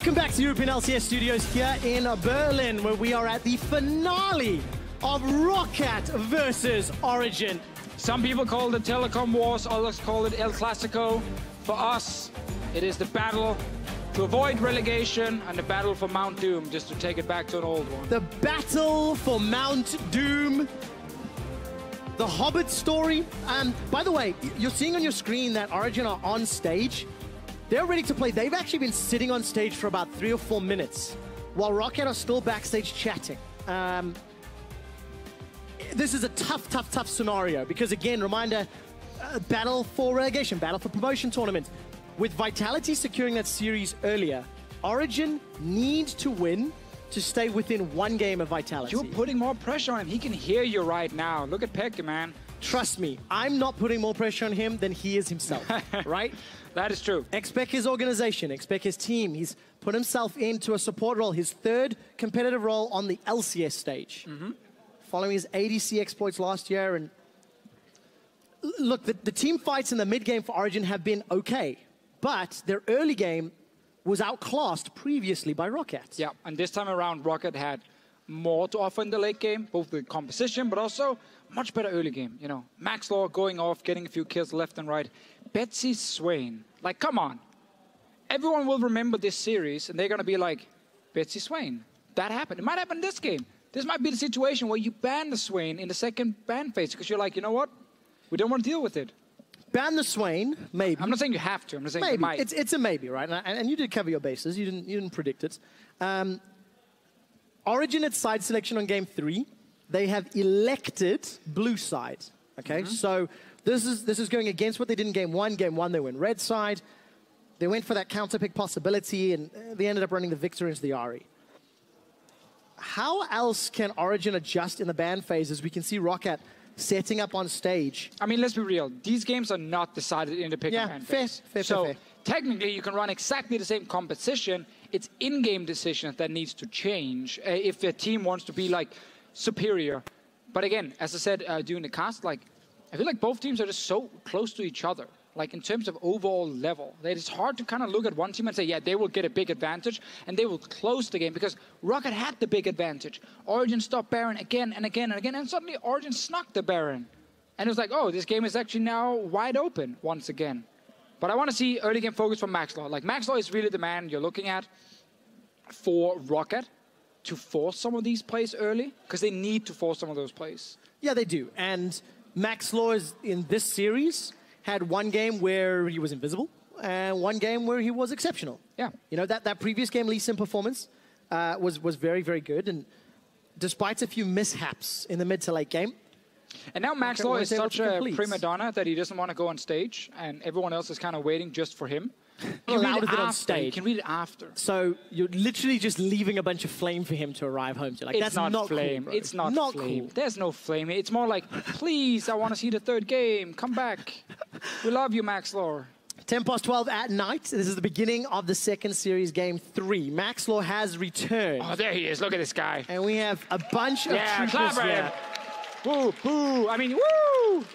Welcome back to European LCS Studios here in Berlin, where we are at the finale of Roccat versus Origen. Some people call it Telecom Wars, others call it El Clasico. For us, it is the battle to avoid relegation and the battle for Mount Doom, just to take it back to an old one. The battle for Mount Doom. The Hobbit story. By the way, you're seeing on your screen that Origen are on stage. They're ready to play. They've actually been sitting on stage for about 3 or 4 minutes while Roccat are still backstage chatting. This is a tough scenario because, again, reminder, battle for relegation, battle for promotion tournament. With Vitality securing that series earlier, Origen needs to win to stay within 1 game of Vitality. You're putting more pressure on him. He can hear you right now. Look at Pekka, man. Trust me, I'm not putting more pressure on him than he is himself, right? That is true. Expect his organization, expect his team. He's put himself into a support role, his 3rd competitive role on the LCS stage. Following his ADC exploits last year. And look, the team fights in the mid game for Origen have been okay, but their early game was outclassed previously by Roccat. Yeah, and this time around, Roccat had more to offer in the late game, both the composition, but also much better early game. You know, Max Law going off, getting a few kills left and right. Betsy Swain, like, come on. Everyone will remember this series, and they're going to be like, Betsy Swain, that happened. It might happen this game. This might be the situation where you ban the Swain in the second ban phase, because you're like, you know what? We don't want to deal with it. Ban the Swain, maybe. I'm not saying you have to. I'm just saying maybe. You might. It's a maybe, right? And you did cover your bases. You didn't predict it. Origen at side selection on game 3. They have elected blue side. Okay, so this is going against what they did in game 1. Game 1 they went red side. They went for that counter pick possibility, and they ended up running the Victor into the Ahri. How else can Origen adjust in the ban phase as we can see Roccat setting up on stage? I mean, let's be real. These games are not decided in the pick and ban phase. So technically, you can run exactly the same composition. It's in-game decisions that needs to change if the team wants to be like superior. But again, as I said during the cast, like I feel like both teams are just so close to each other. Like in terms of overall level, that it's hard to kind of look at one team and say, yeah, they will get a big advantage and they will close the game because Roccat had the big advantage. Origen stopped Baron again and again and again, and suddenly Origen snuck the Baron. And it was like, oh, this game is actually now wide open once again. But I want to see early game focus from Max Law. Like Max Law is really the man you're looking at for Roccat to force some of these plays early, because they need to force some of those plays. Yeah, they do. And Max Law is in this series had 1 game where he was invisible and 1 game where he was exceptional. Yeah. You know, that previous game Lee Sin performance was very, very good. And despite a few mishaps in the mid to late game. And now Max Law is such a prima donna that he doesn't want to go on stage, and everyone else is kind of waiting just for him. Can read it on stage. You can read it after. So you're literally just leaving a bunch of flame for him to arrive home to. Like, it's that's not flame. Cool, it's not flame. Cool. There's no flame. It's more like, please, I want to see the 3rd game. Come back. We love you, Max Law. 12 at night. This is the beginning of the 2nd series, game 3. Max Law has returned. Oh, there he is. Look at this guy. And we have a bunch of troopers here. Woo, woo. I mean, woo!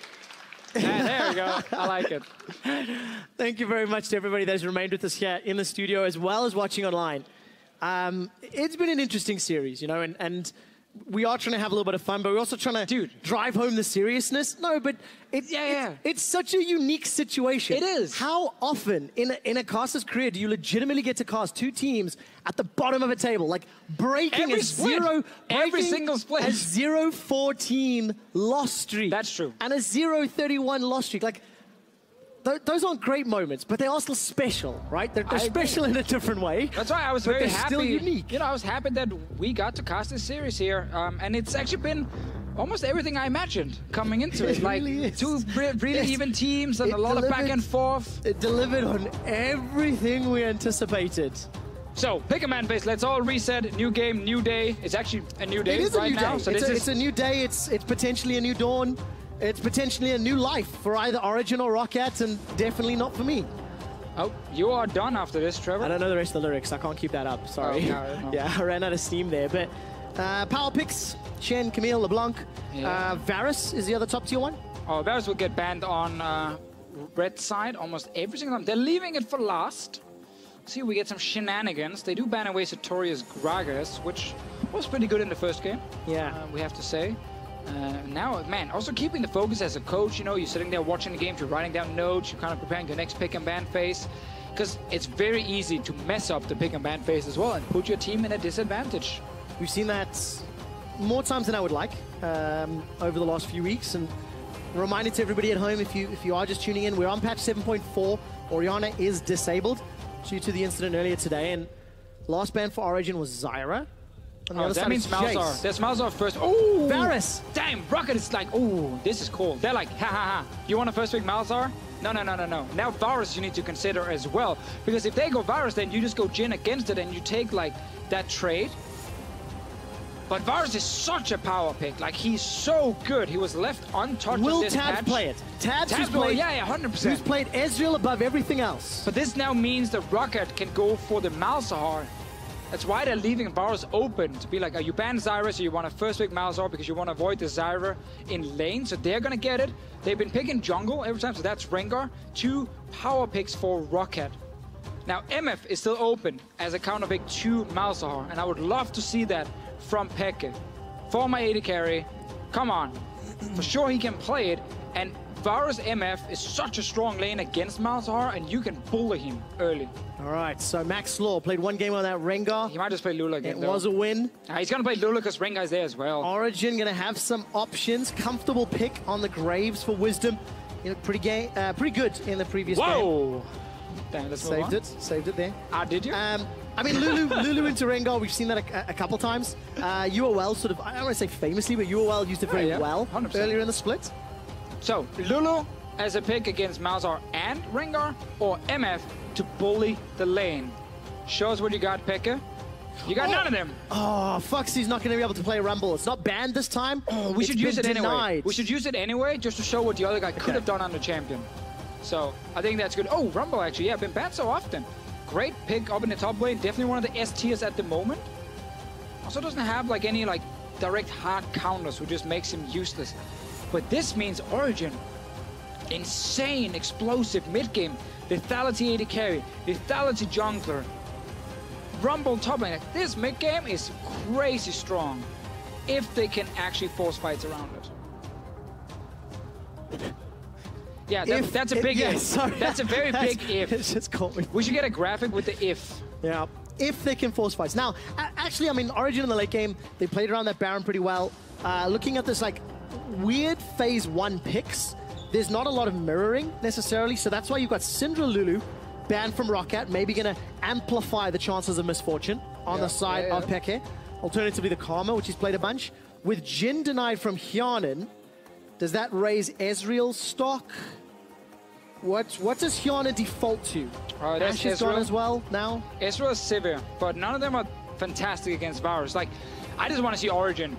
Yeah, there we go. I like it. Thank you very much to everybody that's remained with us here in the studio as well as watching online. It's been an interesting series, you know, and we are trying to have a little bit of fun, but we're also trying to drive home the seriousness. No, but it's such a unique situation. It is. How often in a caster's career do you legitimately get to cast 2 teams at the bottom of a table, like breaking every single split, a 0-14 loss streak. That's true. And a 0-31 loss streak. Like, those aren't great moments, but they are still special, right? They're special in a different way. That's why I was very happy. Still unique. You know, I was happy that we got to cast this series here, and it's actually been almost everything I imagined coming into it. Like really 2 really even teams and a lot of back and forth. It delivered on everything we anticipated. So, pick a man base. Let's all reset. New game, new day. It's actually a new day right now. So it's a new day. It's potentially a new dawn. It's potentially a new life for either Origen or Roccat, and definitely not for me. Oh, you are done after this, Trevor. I don't know the rest of the lyrics. I can't keep that up. Sorry. Oh, no. Yeah, I ran out of steam there. But power picks, Shen, Camille, LeBlanc. Yeah. Varus is the other top tier one. Oh, Varus will get banned on red side almost every single time. They're leaving it for last. See, we get some shenanigans. They do ban away Sartorius Gragas, which was pretty good in the first game. Yeah. We have to say. Now, man, also keeping the focus as a coach, you know, you're sitting there watching the game, you're writing down notes, you're kind of preparing your next pick and ban phase. Because it's very easy to mess up the pick and ban phase as well and put your team in a disadvantage. We've seen that more times than I would like over the last few weeks. And a reminder to everybody at home, if you are just tuning in, we're on patch 7.4. Oriana is disabled due to the incident earlier today. And last ban for Origen was Zyra. Oh, that means Malzahar. There's Malzahar first. Oh! Varus! Damn, Roccat is like, oh, this is cool. They're like, ha ha ha. You want to first pick Malzahar? No, no, no, no, no. Now Varus you need to consider as well. Because if they go Varus, then you just go Jhin against it and you take like that trade. But Varus is such a power pick. Like, he's so good. He was left untouched Will in this patch. Tabs play it? Tabs Tabs played, yeah, 100%. Who's played Ezreal above everything else. But this now means that Roccat can go for the Malzahar. That's why they're leaving Varus open to be like, you ban Zyra, so you want to first pick Malzahar because you want to avoid the Zyra in lane, so they're going to get it. They've been picking jungle every time, so that's Rengar. 2 power picks for Roccat. Now, MF is still open as a counter pick to Malzahar, and I would love to see that from Peke. Former AD carry, come on. For sure he can play it, and Varus MF is such a strong lane against Malzahar, and you can bully him early. All right, so Max Law played one game on that Rengar. He might just play Lula again, It was a win. He's going to play Lula because Rengar is there as well. Origen going to have some options. Comfortable pick on the Graves for Wisdom. You know, pretty good in the previous game. Whoa! Damn, let's saved it there. Did you? I mean, Lulu into Rengar, we've seen that a couple times. UOL sort of, I don't want to say famously, but UOL used it very well 100%. earlier in the split. So, Lulu as a pick against Malzahar and Rengar, or MF to bully the lane. Show us what you got, Pekka. You got none of them. Oh, Foxy's not going to be able to play Rumble. It's not banned this time. Oh, we should use it anyway. We should use it anyway just to show what the other guy could have done on the champion. So, I think that's good. Oh, Rumble actually, yeah, been banned so often. Great pick up in the top lane. Definitely one of the S tiers at the moment. Also doesn't have like any like direct hard counters, which just makes him useless. But this means Origen, insane, explosive mid-game, lethality AD carry, lethality jungler, Rumble top lane. This mid-game is crazy strong if they can actually force fights around it. Yeah, that's a big if. Sorry. That's a very big if. It's just caught me. We should get a graphic with the if. Yeah, if they can force fights. Now, actually, I mean, Origen in the late game, they played around that Baron pretty well. Looking at this, like, weird phase 1 picks, there's not a lot of mirroring necessarily, so that's why you've got Syndra Lulu banned from Roccat, maybe going to amplify the chances of misfortune on the side of Peke. Alternatively, the Karma, which he's played a bunch. With Jhin denied from Hyanin, does that raise Ezreal's stock? What does Hyanin default to? That's Ashe is gone as well now? Ezreal is severe, but none of them are fantastic against Varus. Like, I just want to see Origen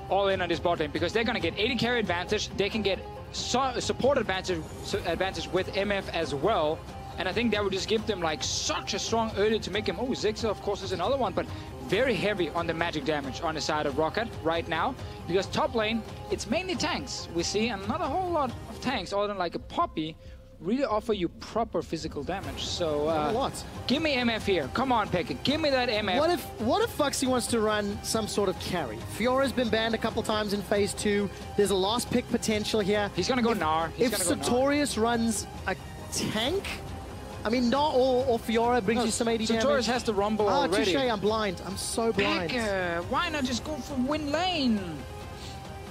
all in on this bot lane because they're going to get AD carry advantage. They can get support advantage with MF as well. And I think that would just give them like such a strong early to make him. Oh, Ziggs, of course, is another one, but very heavy on the magic damage on the side of Roccat right now. Because top lane, it's mainly tanks. We see another whole lot of tanks, other than like a Poppy, really offer you proper physical damage. So give me MF here. Come on, Pekka. Give me that MF. What if Foxy wants to run some sort of carry? Fiora's been banned a couple times in phase 2. There's a last pick potential here. He's gonna go Gnar. If Sartorius runs a tank, I mean, Gnar or Fiora brings you some AD damage. Sartorius has the Rumble already. Touché, I'm blind. I'm so blind. Pekka, why not just go for win lane?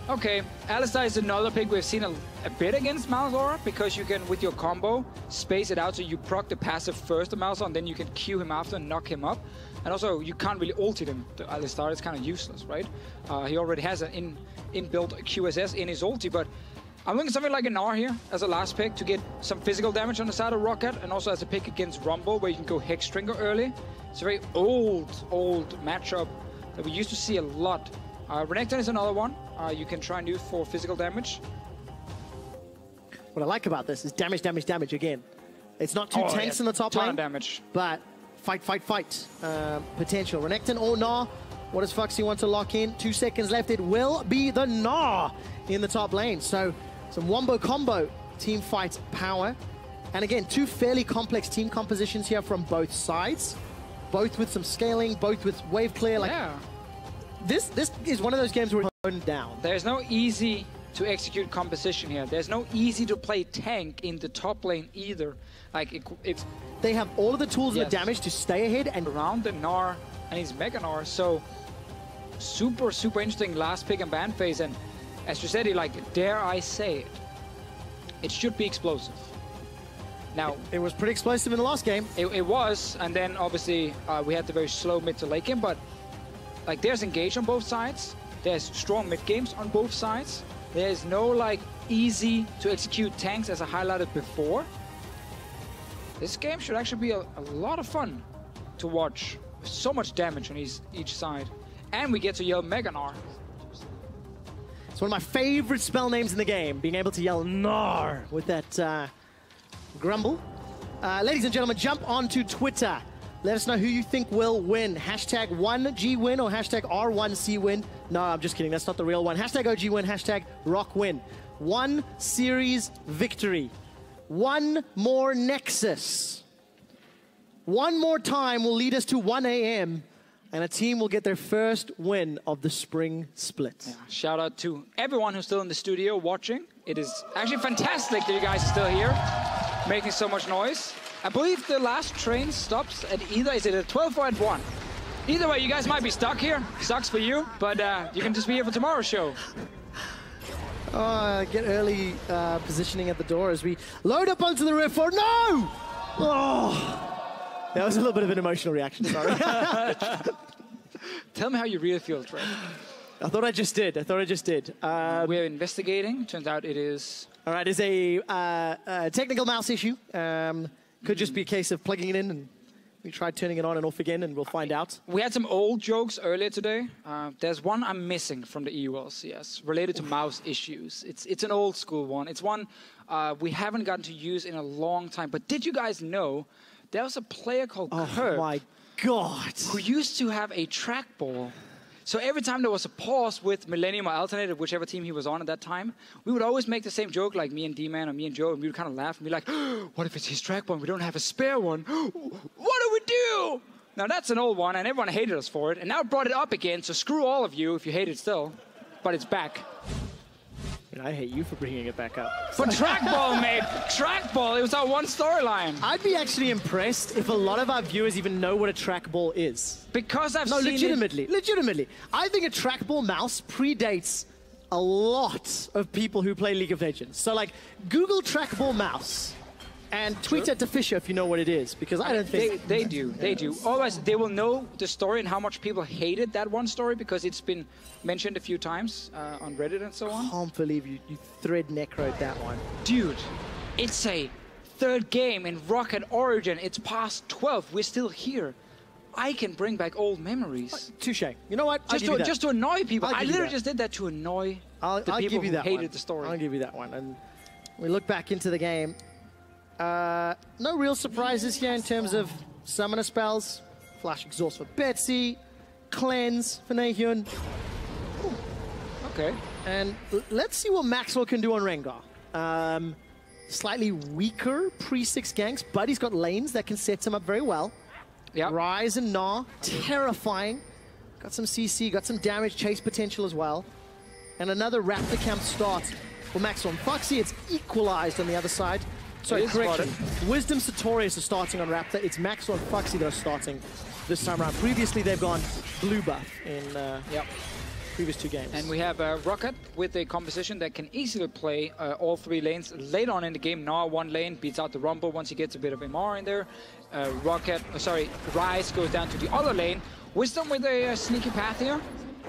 Okay, Alistar is another pick we've seen a bit against Malzahar because you can, with your combo, space it out so you proc the passive first of Malzahar and then you can Q him after and knock him up. And also, you can't really ulti him to Alistar, it's kind of useless, right? He already has an inbuilt QSS in his ulti, but I'm looking at something like a Gnar here as a last pick to get some physical damage on the side of Roccat and also as a pick against Rumble where you can go Hexdrinker early. It's a very old matchup that we used to see a lot. Renekton is another one you can try and use for physical damage. What I like about this is damage again. It's not two tanks in the top lane, damage. But fight potential. Renekton or Gnar. What does Foxy want to lock in? 2 seconds left. It will be the Gnar in the top lane. So some wombo combo team fight power. And again, two fairly complex team compositions here from both sides. Both with some scaling, both with wave clear. Like, yeah. This is one of those games where it's toned down. There's no easy to execute composition here. There's no easy to play tank in the top lane either. Like, it's... They have all of the tools and the damage to stay ahead and... Around the Gnar, and he's Mega Gnar, so... Super, super interesting last pick and ban phase, and as you said, dare I say it, it should be explosive. Now, it was pretty explosive in the last game. It was, and then obviously we had the very slow mid to late game, but like there's engage on both sides. There's strong mid games on both sides. There's no like easy to execute tanks as I highlighted before. This game should actually be a lot of fun to watch. So much damage on each side. And we get to yell Mega Gnar. It's one of my favorite spell names in the game, being able to yell Gnar with that grumble. Ladies and gentlemen, jump onto Twitter. Let us know who you think will win. Hashtag 1GWin or hashtag R1CWin. No, I'm just kidding. That's not the real one. Hashtag OGWin, hashtag RockWin. One series victory. One more Nexus. One more time will lead us to 1 AM. And a team will get their first win of the spring split. Yeah, shout out to everyone who's still in the studio watching. It is actually fantastic that you guys are still here, making so much noise. I believe the last train stops at either, is it at 12 or at 1? Either way, you guys might be stuck here. Sucks for you, but you can just be here for tomorrow's show. Get early positioning at the door as we load up onto the riff. Oh, no! Oh. That was a little bit of an emotional reaction, sorry. Tell me how you really feel, Trey. I thought I just did. We're investigating. Turns out it is... All right, it's a technical mouse issue. Could just be a case of plugging it in, and we tried turning it on and off again, and we'll find out. We had some old jokes earlier today. There's one I'm missing from the EU LCS related to mouse issues. It's an old school one. It's one we haven't gotten to use in a long time. But did you guys know there was a player called Kirk, oh my God, who used to have a trackball. So every time there was a pause with Millennium or Alternative, whichever team he was on at that time, we would always make the same joke, like me and D-Man or me and Joe, and we would kind of laugh and be like, what if it's his trackball and we don't have a spare one? What do we do? Now that's an old one, and everyone hated us for it, and now I brought it up again, so screw all of you if you hate it still, but it's back. I hate you for bringing it back up. For trackball, mate. Trackball. It was our one storyline. I'd be actually impressed if a lot of our viewers even know what a trackball is. Because I've seen it. Legitimately. I think a trackball mouse predates a lot of people who play League of Legends. So, like, Google trackball mouse and tweet at Fisher if you know what it is, because I don't think... They do. Otherwise, they will know the story and how much people hated that one story because it's been mentioned a few times on Reddit and so on. I can't believe you thread necroed that one. Dude, it's a third game in Roccat Origen. It's past 12. We're still here. I can bring back old memories. Touche. You know what? Just to annoy people. I literally just did that to annoy the people who hated the story. I'll give you that one. And we look back into the game. No real surprises here in terms of summoner spells. Flash Exhaust for Betsy. Cleanse for Nahyun. Okay. And let's see what Maxwell can do on Rengar. Slightly weaker pre-6 ganks, but he's got lanes that can set him up very well. Yeah. Rise and Gnar, terrifying. Got some CC, got some damage, chase potential as well. And another Raptor camp start for Maxwell and Foxy. It's equalized on the other side. Sorry, correction. Wisdom Sartorius is starting on Raptor. It's Maxwell and Foxy that are starting this time around. Previously, they've gone blue buff in previous 2 games. And we have Roccat with a composition that can easily play all 3 lanes. Later on in the game, Gnar one lane beats out the Rumble once he gets a bit of MR in there. Rise goes down to the other lane. Wisdom with a sneaky path here.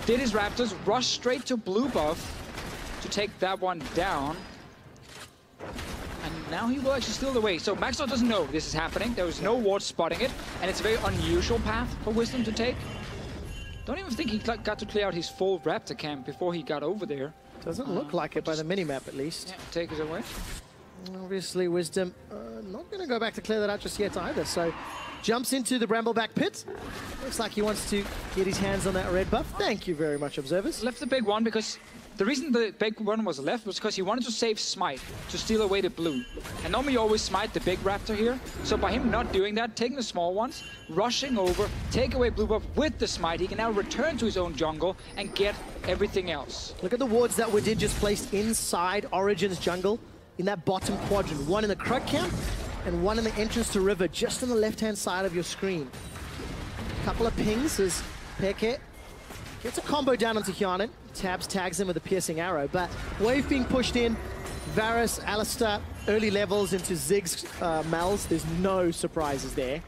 Did his Raptors rush straight to blue buff to take that one down. And now he will actually steal the way. So Maxwell doesn't know this is happening. There was no ward spotting it. And it's a very unusual path for Wisdom to take. Don't even think he got to clear out his full Raptor camp before he got over there. Doesn't look like it by the minimap, at least. Yeah, take it away. Obviously, Wisdom not going to go back to clear that out just yet either. So jumps into the Brambleback pit. Looks like he wants to get his hands on that red buff. Thank you very much, observers. Left the big one because The reason the big one was left was because he wanted to save Smite to steal away the blue. And normally you always smite the big raptor here. So by him not doing that, taking the small ones, rushing over, take away blue buff with the smite, he can now return to his own jungle and get everything else. Look at the wards that Wadid just placed inside Origen's jungle in that bottom quadrant. One in the Krug camp and one in the entrance to river, just on the left-hand side of your screen. Couple of pings as Peke gets a combo down onto Hyanin. Tabs tags him with a piercing arrow, but wave being pushed in. Varus, Alistar, early levels into Ziggs, Mel's. There's no surprises there.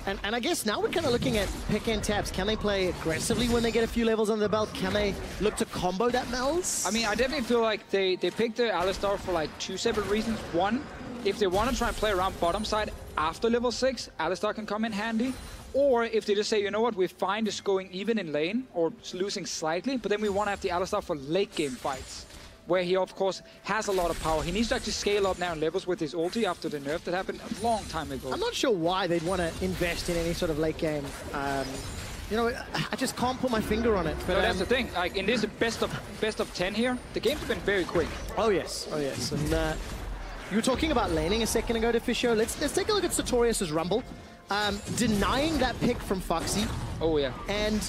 And I guess now we're kind of looking at Peke and Tabs. Can they play aggressively when they get a few levels under the belt? Can they look to combo that Mel's? I mean, I definitely feel like they picked the Alistar for like two separate reasons. One, if they want to try and play around bottom side after level 6, Alistar can come in handy. Or if they just say, you know what, we're fine just going even in lane or losing slightly, but then we want to have the Alistar for late game fights, where he, of course, has a lot of power. He needs to actually scale up now in levels with his ulti after the nerf that happened a long time ago. I'm not sure why they'd want to invest in any sort of late game. You know, I just can't put my finger on it. But no, that's the thing. Like in this best of 10 here, the games have been very quick. Oh yes, oh yes. And you were talking about laning a second ago, Deficio. Let's take a look at Sartorius' Rumble. Denying that pick from Foxy. Oh yeah. And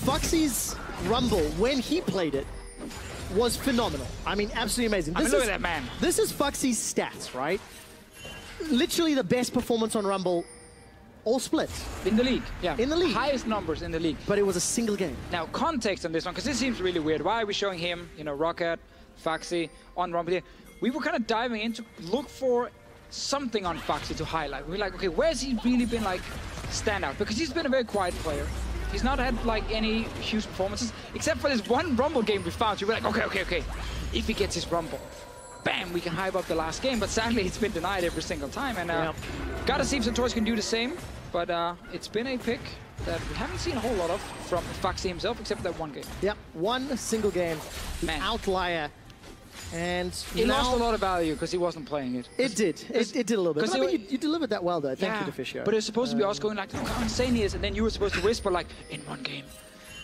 Foxy's Rumble, when he played it, was phenomenal. I mean, absolutely amazing. Look at that man. This is Foxy's stats, right? Literally the best performance on Rumble, all split. In the league, yeah. In the league. Highest numbers in the league. But it was a single game. Now, context on this one, because this seems really weird. Why are we showing him, you know, Roccat, Foxy on Rumble here? We were kind of diving in to look for something on Foxy to highlight. We're like, okay, where's he really been like stand out? Because he's been a very quiet player. He's not had like any huge performances, except for this one Rumble game we found. You were like, okay. If he gets his Rumble, bam, we can hype up the last game. But sadly, it's been denied every single time. And gotta see if Sartorius can do the same. But it's been a pick that we haven't seen a whole lot of from Foxy himself, except for that one game. Yep, one single game. The outlier. And it lost a lot of value because he wasn't playing it. It did. It did a little bit. But I mean, you delivered that well, though. Thank you, Deficio. But it was supposed to be us going like, look how insane he is, and then you were supposed to whisper like, in one game.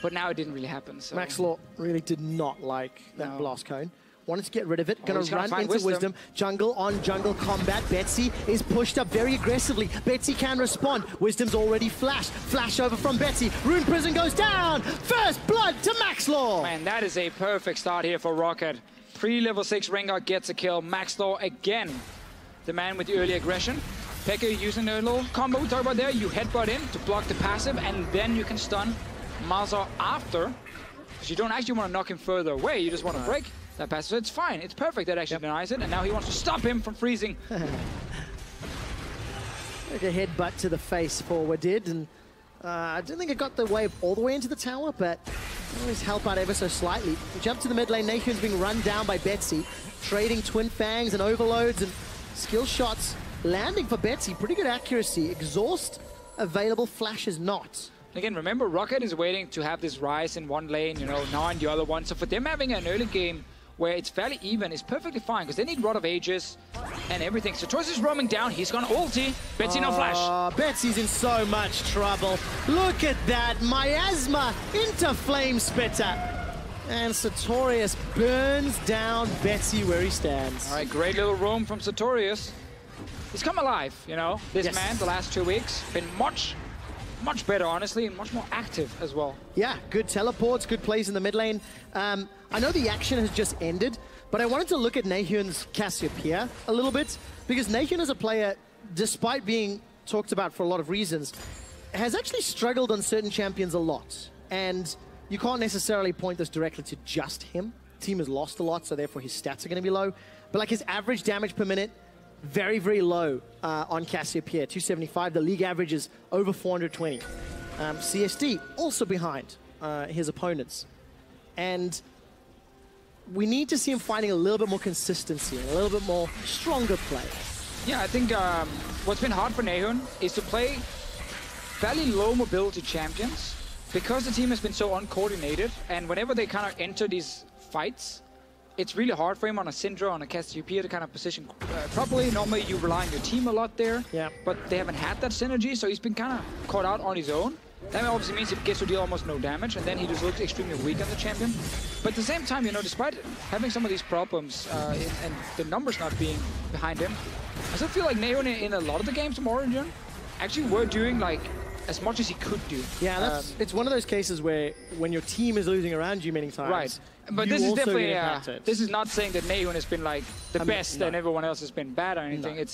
But now it didn't really happen. So. Max Law really did not like that blast cone. Wanted to get rid of it. Gonna run into Wisdom. Jungle on jungle combat. Betsy is pushed up very aggressively. Betsy can respond. Wisdom's already flashed. Flash over from Betsy. Rune Prison goes down. First blood to Max Law. Man, that is a perfect start here for Roccat. Pre-level 6 Rengar gets a kill. Max Law again. The man with the early aggression. Peke using a little combo we talked about there. You headbutt in to block the passive, and then you can stun Malzahar after. Because you don't actually want to knock him further away. You just want to break that passive. So it's fine. It's perfect that actually denies it. And now he wants to stop him from freezing. Like a headbutt to the face for Wadid. And I don't think it got the wave all the way into the tower, but always help out ever so slightly. We jump to the mid lane. Nahyun's being run down by Betsy, trading Twin Fangs and overloads and skill shots. Landing for Betsy, pretty good accuracy. Exhaust available, Flash is not. Again, remember, Roccat is waiting to have this rise in one lane, you know, now in the other one. So for them having an early game where it's fairly even is perfectly fine, because they need Rod of Ages and everything. So Sartorius is roaming down. He's gonna ulti. Betsy no flash. Betsy's in so much trouble. Look at that. Miasma into Flame Spitter. And Sartorius burns down Betsy where he stands. All right, great little roam from Sartorius. He's come alive, you know. This man, the last 2 weeks, been much better, honestly, and much more active as well. Yeah, good teleports, good plays in the mid lane. I know the action has just ended, but I wanted to look at Nahyun's Cassiopeia a little bit, because Nahyun as a player, despite being talked about for a lot of reasons, has actually struggled on certain champions a lot. And you can't necessarily point this directly to just him. Team has lost a lot, so therefore his stats are going to be low. But like his average damage per minute, very, very low on Cassiopeia, 275. The league average is over 420. CSD also behind his opponents. And we need to see him finding a little bit more consistency and a little bit more stronger play. Yeah, I think what's been hard for Nahyun is to play fairly low mobility champions, because the team has been so uncoordinated, and whenever they kind of enter these fights, it's really hard for him on a Syndra, on a Cassiopeia to kind of position properly. Normally you rely on your team a lot there, but they haven't had that synergy, so he's been kind of caught out on his own. That obviously means he gets to deal almost no damage, and then he just looks extremely weak on the champion. But at the same time, you know, despite having some of these problems and the numbers not being behind him, I still feel like Neon in a lot of the games from Origen actually were doing like as much as he could do. Yeah, it's one of those cases where when your team is losing around you many times, right. But this is definitely this is not saying that Neon has been like the best and everyone else has been bad or anything. No.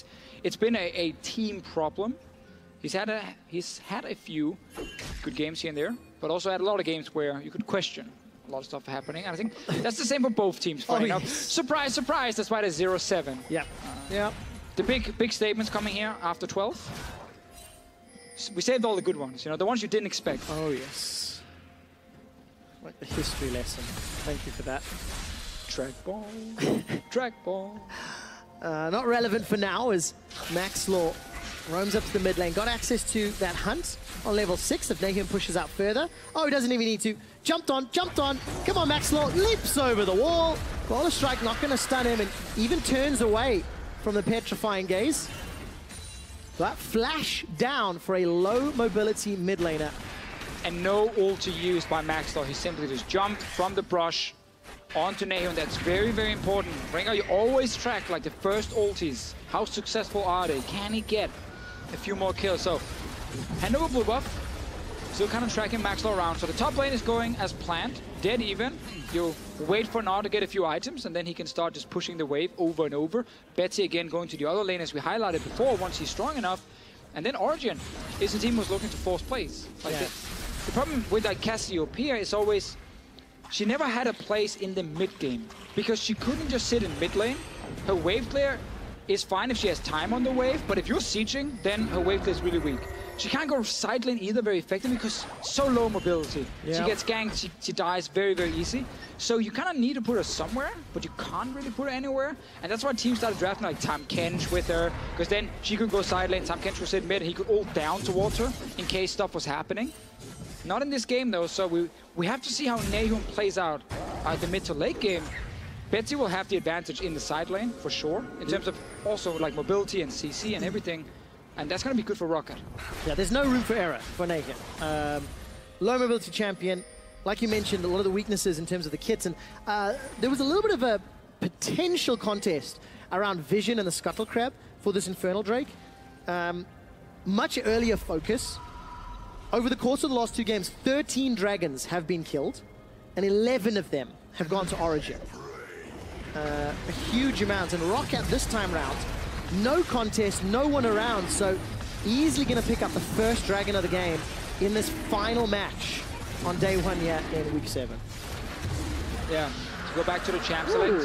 It's been a team problem. He's had a few good games here and there, but also had a lot of games where you could question a lot of stuff happening. And I think that's the same for both teams. Yes. Surprise, surprise! That's why it's 0-7. Yeah. Yeah. The big statements coming here after 12. We saved all the good ones, you know, the ones you didn't expect. Oh yes. Like the history lesson. Thank you for that. Trackball. Trackball. Not relevant for now as Maxlaw roams up to the mid lane. Got access to that hunt on level 6 if Nahum pushes out further. Oh, he doesn't even need to. Jumped on. Come on, Maxlaw. Leaps over the wall. Roller strike not going to stun him and even turns away from the petrifying gaze. That flash down for a low mobility mid laner. And no ulti used by Maxlaw. He simply just jumped from the brush onto Nahum. That's very, very important. Ringo, you always track like the first ultis. How successful are they? Can he get a few more kills? So, hand over blue buff. Still kind of tracking Maxlaw around. So the top lane is going as planned. Dead even. You wait for now to get a few items, and then he can start just pushing the wave over and over. Betsy again going to the other lane as we highlighted before once he's strong enough. And then Origen is the team who's looking to fourth place. Like the problem with like Cassiopeia is always she never had a place in the mid game because she couldn't just sit in mid lane. Her wave clear is fine if she has time on the wave, but if you're sieging, then her wave clear is really weak. She can't go side lane either very effectively because so low mobility. Yep. She gets ganked, she dies very, very easy. So you kind of need to put her somewhere, but you can't really put her anywhere. And that's why teams started drafting like Tam Kench with her, because then she could go side lane, Tam Kench would sit mid, and he could ult down towards her in case stuff was happening. Not in this game though, so we have to see how Nahum plays out the mid to late game. Betsy will have the advantage in the side lane, for sure, in terms of also like mobility and CC and everything. And that's going to be good for Roccat. Yeah, there's no room for error for Nahum. Low mobility champion, like you mentioned, a lot of the weaknesses in terms of the kits. And there was a little bit of a potential contest around Vision and the Scuttle Crab for this Infernal Drake. Much earlier focus. Over the course of the last 2 games, 13 dragons have been killed, and 11 of them have gone to Origen. A huge amount, and Roccat this time round, no contest, no one around, so easily going to pick up the first dragon of the game in this final match on day 1 yet in week 7. Yeah, to go back to the champ select.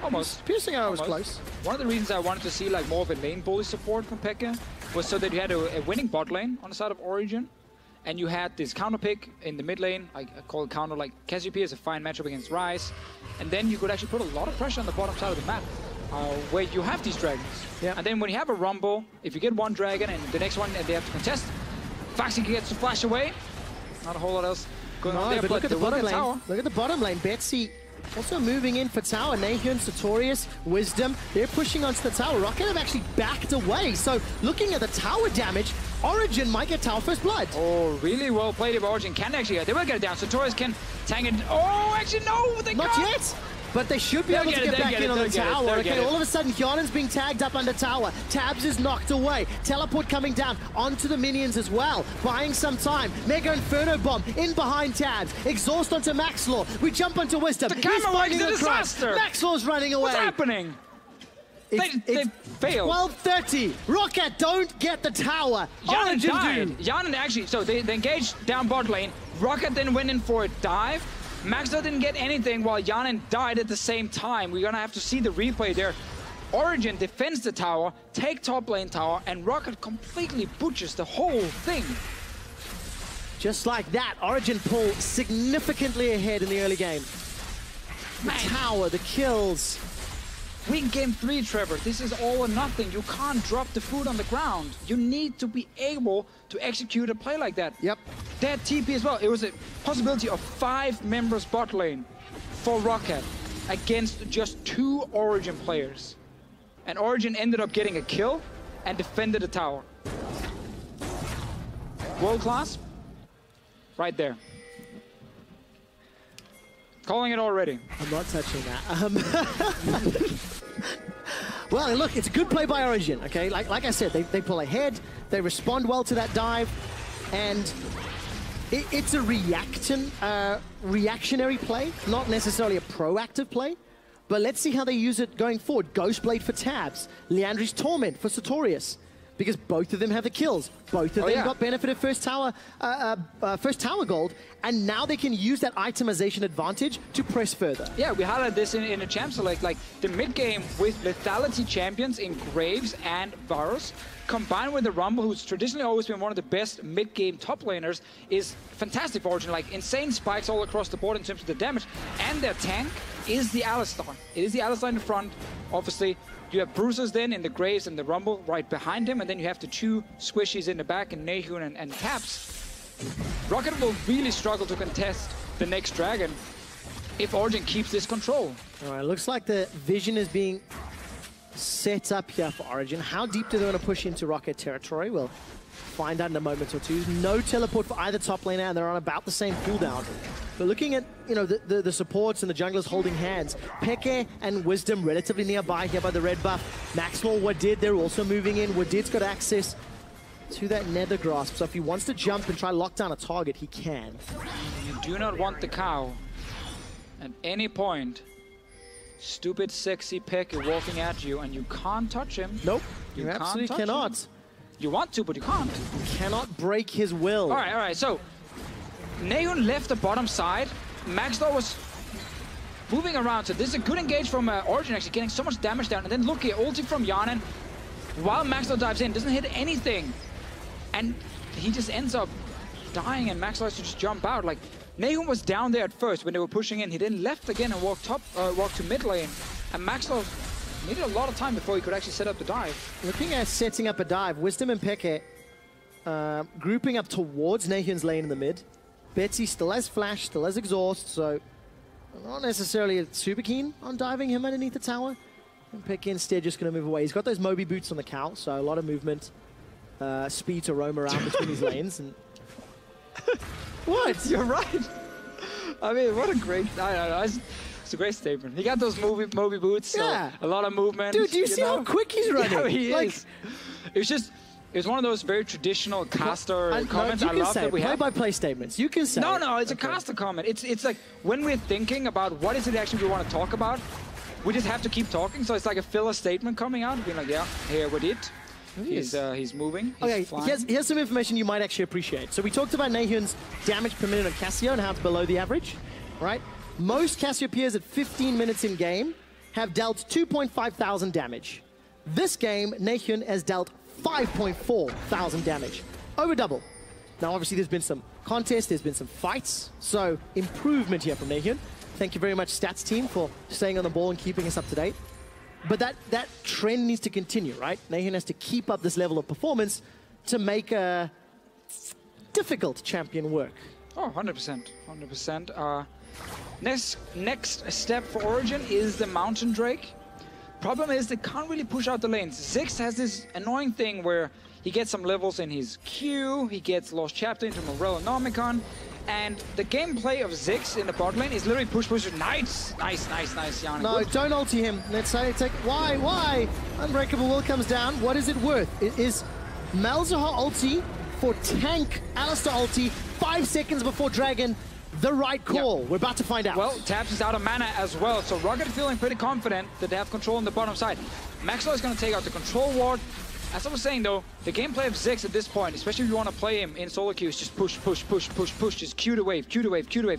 Almost. Piercing arrow was close. One of the reasons I wanted to see like more of a lane bully support from Pekka was so that you had a winning bot lane on the side of Origen, and you had this counter pick in the mid lane. I call it counter, like Cassiopeia is a fine matchup against Ryze, and then you could actually put a lot of pressure on the bottom side of the map. Where you have these dragons. Yep. And then when you have a rumble, if you get one dragon and the next one they have to contest, Faxi gets to flash away. Not a whole lot else going on there. But look at the bottom lane. Look at the bottom lane. Betsy also moving in for tower. Nahum, Sartorius, Wisdom. They're pushing onto the tower. Roccat have actually backed away. So looking at the tower damage, Origen might get tower first blood. Oh, really well played if Origen can actually. They will get it down. Sartorius can tank it. Oh, actually no, they not can't. Yet. But they should be able to get back in on the tower. Okay, all of a sudden, Hjarnen's being tagged up under tower. Tabs is knocked away. Teleport coming down onto the minions as well. Buying some time. Mega Inferno Bomb in behind Tabs. Exhaust onto Maxlaw. We jump onto Wisdom. The camera work is a disaster. Maxlaw's running away. What's happening? They failed. 12:30. Roccat don't get the tower. Hjarnen died. Hjarnen actually, so they engaged down bot lane. Roccat then went in for a dive. Maxlaw didn't get anything while Hjarnen died at the same time. We're gonna have to see the replay there. Origen defends the tower, take top lane tower, and Roccat completely butchers the whole thing. Just like that, Origen pull significantly ahead in the early game. The tower, the kills. We in game 3, Trevor. This is all or nothing. You can't drop the food on the ground. You need to be able to execute a play like that. Yep. That TP as well. It was a possibility of 5 members bot lane for Roccat against just 2 Origen players. And Origen ended up getting a kill and defended the tower. World class. right there. Calling it already. I'm not touching that. Well, look, it's a good play by Origen, okay? Like I said, they pull ahead, they respond well to that dive, and it's a reactionary play, not necessarily a proactive play, but let's see how they use it going forward. Ghostblade for Tabs, Leandri's Torment for Sartorius, because both of them have the kills. Both of them got benefited first tower gold, and now they can use that itemization advantage to press further. Yeah, we highlighted this in the champ select, like the mid game with lethality champions in Graves and Varus, combined with the Rumble, who's traditionally always been one of the best mid-game top laners, is fantastic for Origen. Like insane spikes all across the board in terms of the damage, and their tank is the Alistar. It is the Alistar in the front, obviously. You have Bruisers then in the Graves and the Rumble right behind him, and then you have the two squishies in the back, and Nehun and Caps. Roccat will really struggle to contest the next Dragon if Origen keeps this control. All right, looks like the vision is being set up here for Origen. How deep do they want to push into Roccat territory? We'll find out in a moment or two. No teleport for either top laner, and they're on about the same cooldown. But looking at, you know, the supports and the junglers holding hands, Peke and Wisdom relatively nearby here by the red buff. Maxwell, Wadid, they're also moving in. Wadid's got access to that nether grasp, so if he wants to jump and try lock down a target, he can. You do not want the cow at any point. Stupid, sexy Peke walking at you, and you can't touch him. Nope, you absolutely cannot. Him. You want to, but you can't. You cannot break his will. All right, so Nehun left the bottom side. Maxwell was moving around, so this is a good engage from Origen, actually getting so much damage down. And then look here, ulti from Yanen. While Maxwell dives in, doesn't hit anything. And he just ends up dying, and Maxwell has to just jump out. Like, Nehun was down there at first when they were pushing in. He then left again and walked to mid lane. And Maxwell needed a lot of time before he could actually set up the dive. Looking at setting up a dive, Wisdom and Peke grouping up towards Nehun's lane in the mid. Betsy still has flash, still has exhaust, so not necessarily super keen on diving him underneath the tower. And Peke instead just going to move away. He's got those Moby boots on the cow, so a lot of movement, speed to roam around between his lanes. And what? You're right. I mean, what a great... I don't know. It's a great statement. He got those Moby boots, so a lot of movement. Dude, do you see how quick he's running? Yeah, he is. It's one of those very traditional caster comments. I love that we have. Play-by-play statements. You can say No, it's a caster comment. It's like when we're thinking about what is it actually we want to talk about, we just have to keep talking. So it's like a filler statement coming out, being like, yeah, here we did. He's moving. He's flying. Here's some information you might actually appreciate. So we talked about Nehun's damage per minute on Cassio and how it's below the average, right? Most Cassiopeias at 15 minutes in game have dealt 2.5 thousand damage. This game, Nehun has dealt 5.4 thousand damage. Over double. Now, obviously, there's been some contests, there's been some fights, so improvement here from Nehun. Thank you very much, stats team, for staying on the ball and keeping us up to date. But that trend needs to continue, right? Nehun has to keep up this level of performance to make a difficult champion work. Oh, 100%. 100%. Next step for Origen is the Mountain Drake. Problem is they can't really push out the lanes. Ziggs has this annoying thing where he gets some levels in his Q, he gets Lost Chapter into Morello Nomicon, and the gameplay of Ziggs in the bot lane is literally push. Nice, Yanen. No, don't ulti him. Let's say it's like, why? Unbreakable Will comes down. What is it worth? It is Malzahar ulti for tank Alistar ulti 5 seconds before Dragon. The right call. Yep. We're about to find out. Well, Tabs is out of mana as well, so Roccat feeling pretty confident that they have control on the bottom side. Maxwell is going to take out the control ward. As I was saying though, the gameplay of Ziggs at this point, especially if you want to play him in solo queue, is just push. Just Q the wave,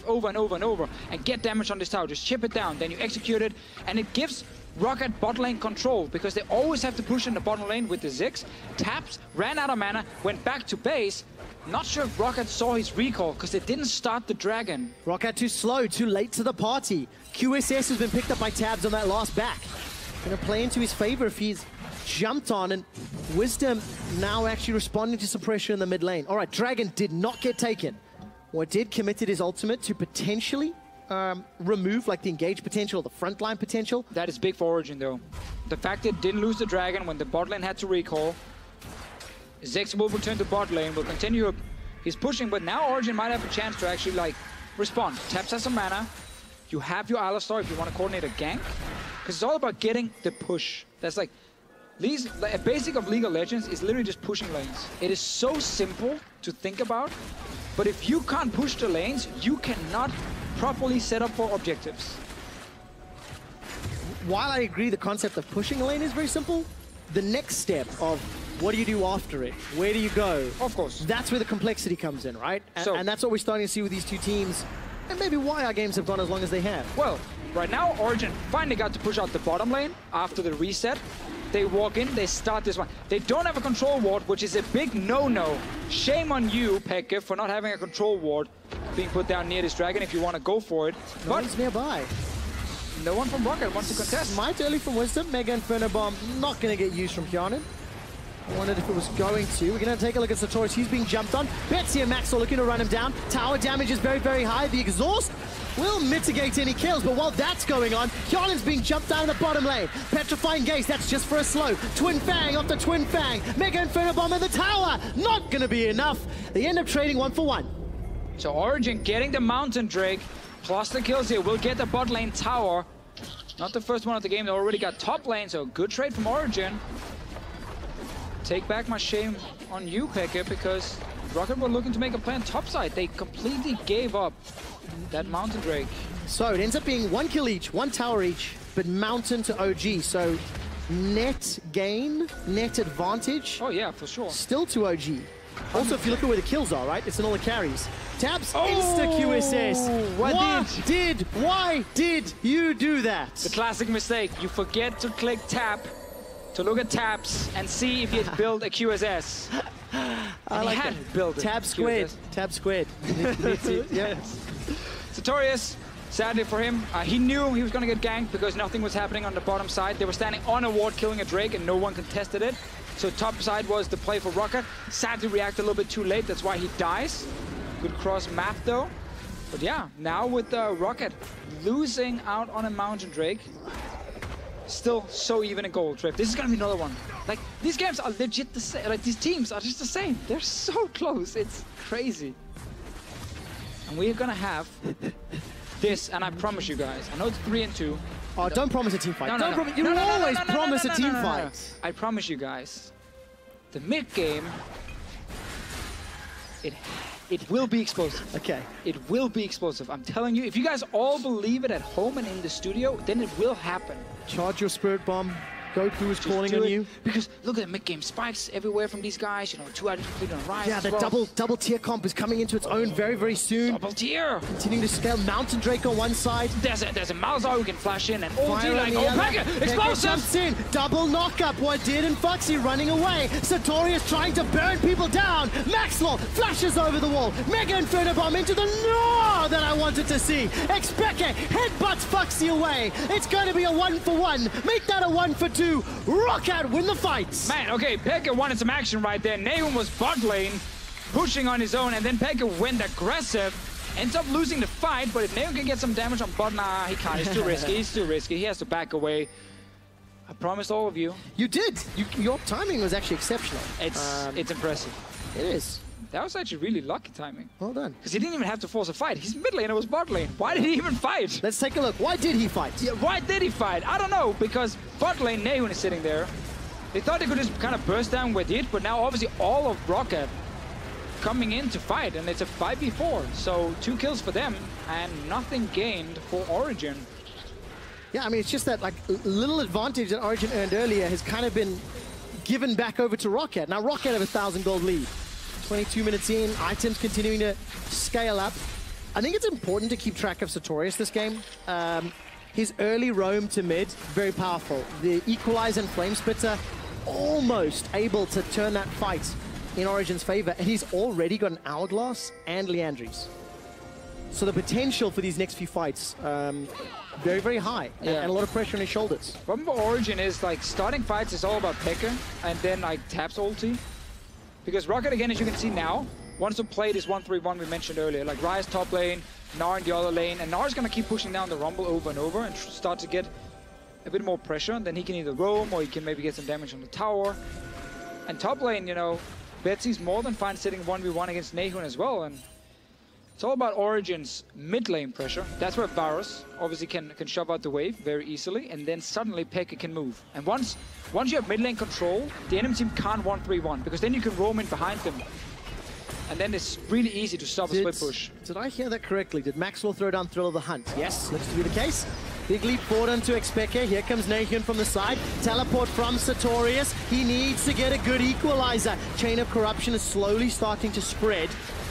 over and over, and get damage on this tower. Just chip it down, then you execute it, and it gives Roccat bot lane control, because they always have to push in the bottom lane with the Ziggs. Tabs ran out of mana, went back to base. Not sure if Roccat saw his recall, because they didn't start the Dragon. Roccat too slow, too late to the party. QSS has been picked up by Tabs on that last back. Gonna play into his favor if he's jumped on, and Wisdom now actually responding to some pressure in the mid lane. All right, Dragon did not get taken. What did committed his ultimate to potentially remove like the engage potential, the frontline potential. That is big for Origen though. The fact that it didn't lose the Dragon when the bot lane had to recall. Ziggs will return to bot lane, will continue He's pushing, but now Origen might have a chance to actually like respond. Taps has some mana. You have your Alistar if you want to coordinate a gank. Because it's all about getting the push. That's like, a basic of League of Legends is literally just pushing lanes. It is so simple to think about, but if you can't push the lanes, you cannot properly set up for objectives. While I agree the concept of pushing a lane is very simple, the next step of what do you do after it? Where do you go? Of course. That's where the complexity comes in, right? And that's what we're starting to see with these two teams, and maybe why our games have gone as long as they have. Well, right now, Origen finally got to push out the bottom lane after the reset. They walk in, they start this one. They don't have a control ward, which is a big no-no. Shame on you, Pekka, for not having a control ward being put down near this dragon if you want to go for it. No one's nearby. No one from Roccat wants to contest. Smite early from Wisdom. Mega Inferno Bomb not going to get used from Hjarnan. I wondered if it was going to. We're going to take a look at Sartorius. He's being jumped on. Betsy and Max are looking to run him down. Tower damage is very, very high. The exhaust will mitigate any kills, but while that's going on, Hjarnan's being jumped down in the bottom lane. Petrifying Gaze, that's just for a slow. Twin Fang after Twin Fang. Mega Inferno Bomb in the tower. Not going to be enough. They end up trading 1 for 1. So Origen getting the Mountain Drake, plus the kills here, will get the bot lane tower. Not the first one of the game, they already got top lane, so good trade from Origen. Take back my shame on you, Pekka, because Roccat were looking to make a plan topside. They completely gave up that Mountain Drake. So it ends up being 1 kill each, 1 tower each, but Mountain to OG. So net gain, net advantage. Oh yeah, for sure. Still to OG. Also, if you look at where the kills are, right? It's in all the carries. Tabs, insta QSS. Why did you do that? The classic mistake. You forget to click tap to look at taps and see if you had built a QSS. I like that. Built tab squared. Tab squared. Yes. Sartorius, sadly for him, he knew he was going to get ganked because nothing was happening on the bottom side. They were standing on a ward killing a Drake and no one contested it. So top side was the play for Roccat. Sadly reacted a little bit too late. That's why he dies. Good cross map though. But yeah, now with Roccat losing out on a Mountain Drake, still so even in gold. Trip. This is gonna be another one. Like, these games are legit the same. Like, these teams are just the same. They're so close. It's crazy. And we're gonna have this, and I promise you guys, I know it's 3 and 2. Oh, don't promise a team fight. You always promise a team fight. I promise you guys, the mid game, it will be explosive. Okay. It will be explosive. I'm telling you, if you guys all believe it at home and in the studio, then it will happen. Charge your Spirit Bomb. Goku is calling on you. Because look at the mid-game spikes everywhere from these guys. You know, 2 items complete on Rise. Yeah, the double tier comp is coming into its own very, very soon. Double tier. Continuing to scale. Mountain Drake on one side. There's a Malzahar who can flash in and ulti like, oh, Pekka! Explosive! Jumps in. Double knockup. What did and Foxy running away. Sartorius trying to burn people down. Maxwell flashes over the wall. Mega Inferno Bomb into the no that I wanted to see. Expeke headbutts Foxy away. It's going to be a 1 for 1. Make that a 1 for 2. Roccat win the fights. Man, okay, Pekka wanted some action right there. Nahum was bot lane, pushing on his own, and then Pekka went aggressive. Ends up losing the fight, but if Nahum can get some damage on bot, nah, he can't. He's too risky. He's too risky. He has to back away. I promised all of you. You did. Your timing was actually exceptional. It's impressive. It is. That was actually really lucky timing. Well done. Because he didn't even have to force a fight. He's mid lane, it was bot lane. Why did he even fight? Let's take a look. Why did he fight? Yeah, why did he fight? I don't know, because bot lane Nahum is sitting there. They thought they could just kind of burst down with it, but now obviously all of Roccat coming in to fight, and it's a 5v4. So 2 kills for them, and nothing gained for Origen. Yeah, I mean, it's just that like little advantage that Origen earned earlier has kind of been given back over to Roccat. Now Roccat have a 1,000 gold lead. 22 minutes in, items continuing to scale up. I think it's important to keep track of Sartorius this game. His early roam to mid, very powerful. The Equalize and Flame Splitter, almost able to turn that fight in Origen's favor, and he's already got an Hourglass and Leandries. So the potential for these next few fights, very, very high, and a lot of pressure on his shoulders. Problem for Origen is, like, starting fights is all about Pekka, and then, like, taps ulti. Because Roccat, again, as you can see now, wants to play this 1-3-1 we mentioned earlier. Like Ryze top lane, Gnar in the other lane, and Gnar's going to keep pushing down the Rumble over and over and start to get a bit more pressure. Then he can either roam or he can maybe get some damage on the tower. And top lane, you know, Betsy's more than fine sitting 1v1 against Nahun as well, and it's all about Origen's mid lane pressure. That's where Varus obviously can shove out the wave very easily, and then suddenly Pekka can move. And once you have mid lane control, the enemy team can't 1-3-1, because then you can roam in behind them. And then it's really easy to stop a split push. Did I hear that correctly? Did Maxwell throw down Thrill of the Hunt? Yes, looks to be the case. Big leap forward onto Xpeke. Here comes Nahun from the side. Teleport from Sartorius. He needs to get a good equalizer. Chain of Corruption is slowly starting to spread.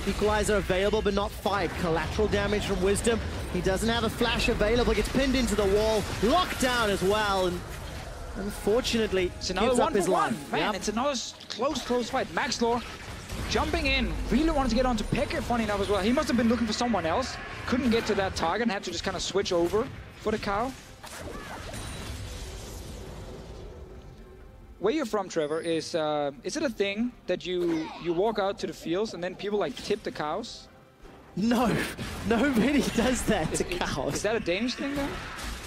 Equalizer available, but not 5. Collateral damage from Wisdom. He doesn't have a flash available. Gets pinned into the wall. Locked down as well. And unfortunately, it's another gives up his life. Man, it's another close fight. Maxlor jumping in. Really wanted to get onto Pekka, funny enough as well. He must have been looking for someone else. Couldn't get to that target and had to just kind of switch over for the cow. Where you're from, Trevor, is it a thing that you walk out to the fields and then people like tip the cows? No, nobody does that to cows. Is that a Danish thing then?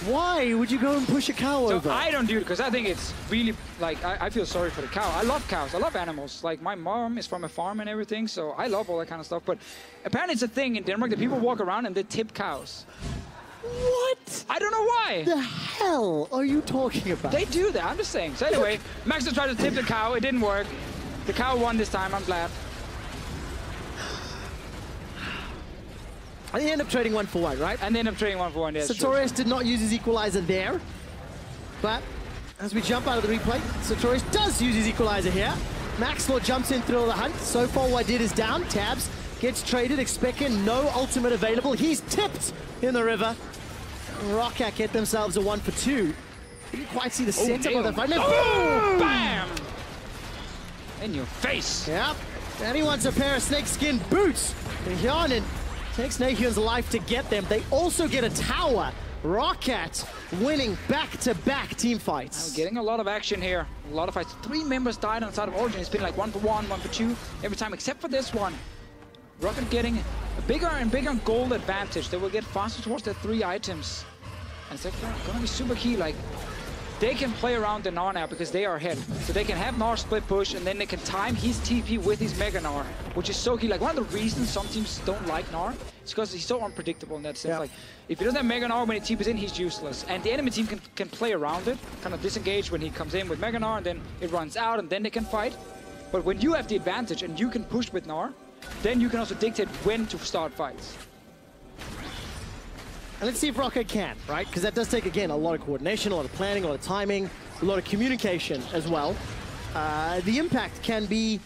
Why would you go and push a cow over? I don't do it because I think it's really, like, I feel sorry for the cow. I love cows. I love animals. Like, my mom is from a farm and everything, so I love all that kind of stuff. But apparently it's a thing in Denmark that people walk around and they tip cows. What? I don't know why. The hell are you talking about? They do that, I'm just saying. So anyway, Max just tried to tip the cow. It didn't work. The cow won this time, I'm glad. And they end up trading 1 for 1, right? And they end up trading 1 for 1, yes. Sartorius did not use his equalizer there. But as we jump out of the replay, Sartorius does use his equalizer here. Maxlor jumps in through the hunt. So far, Wadid is down. Tabs gets traded. Xpeke, no ultimate available. He's tipped in the river. Roccat get themselves a 1 for 2. Didn't quite see the setup of the fight. Boom! Bam! In your face. Yep. And he wants a pair of snakeskin boots. And Hjarnan takes Nahun's life to get them. They also get a tower. Roccat winning back-to-back team fights. Getting a lot of action here. A lot of fights. 3 members died on the side of Origen. It's been like 1 for 1, 1 for 2 every time, except for this one. Roccat getting a bigger and bigger gold advantage. They will get faster towards their 3 items. And it's gonna be super key. Like, they can play around the Gnar now because they are ahead. So they can have Gnar split push, and then they can time his TP with his Mega Gnar, which is so key. Like, one of the reasons some teams don't like Gnar is because he's so unpredictable in that sense. Like, if he doesn't have Mega Gnar when he TPs in, he's useless. And the enemy team can play around it, kind of disengage when he comes in with Mega Gnar, and then it runs out, and then they can fight. But when you have the advantage and you can push with Gnar, then you can also dictate when to start fights. And let's see if Roccat can, right? Because that does take, again, a lot of coordination, a lot of planning, a lot of timing, a lot of communication as well. The impact can be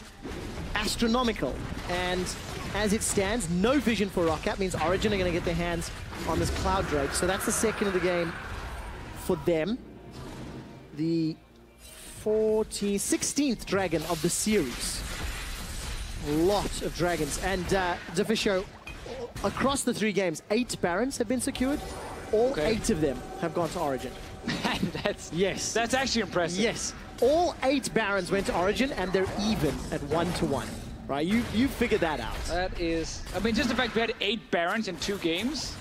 astronomical. And as it stands, no vision for Roccat means Origen are going to get their hands on this Cloud Drake. So that's the second of the game for them. The 16th dragon of the series. A lot of dragons. And Deficio, across the 3 games, 8 Barons have been secured. All 8 of them have gone to Origen. That's actually impressive. Yes. All 8 Barons went to Origen, and they're even at 1-1. Right? You figured that out. That is... I mean, just the fact we had 8 Barons in 2 games.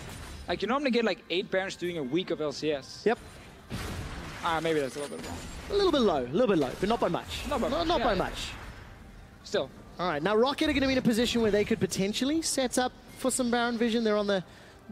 Like, you normally get like 8 Barons doing a week of LCS. Yep. Maybe that's a little bit wrong. A little bit low, but not by much. Not by much. Still. All right, now Roccat are going to be in a position where they could potentially set up for some Baron vision. They're on the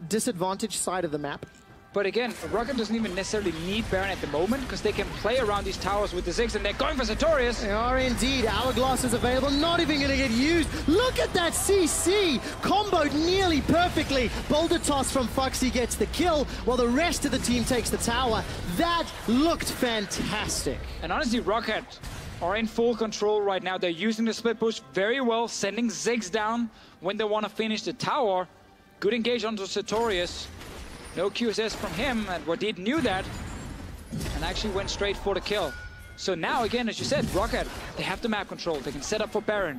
disadvantaged side of the map. But again, Roccat doesn't even necessarily need Baron at the moment because they can play around these towers with the Ziggs, and they're going for Sartorius. They are indeed. Hourglass is available, not even going to get used. Look at that CC! Comboed nearly perfectly. Boulder toss from Foxy gets the kill, while the rest of the team takes the tower. That looked fantastic. And honestly, Roccat are in full control right now. They're using the split push very well, sending Ziggs down when they want to finish the tower. Good engage onto Sartorius. No QSS from him, and Wadid knew that and actually went straight for the kill. So now, again, as you said, Roccat, they have the map control. They can set up for Baron.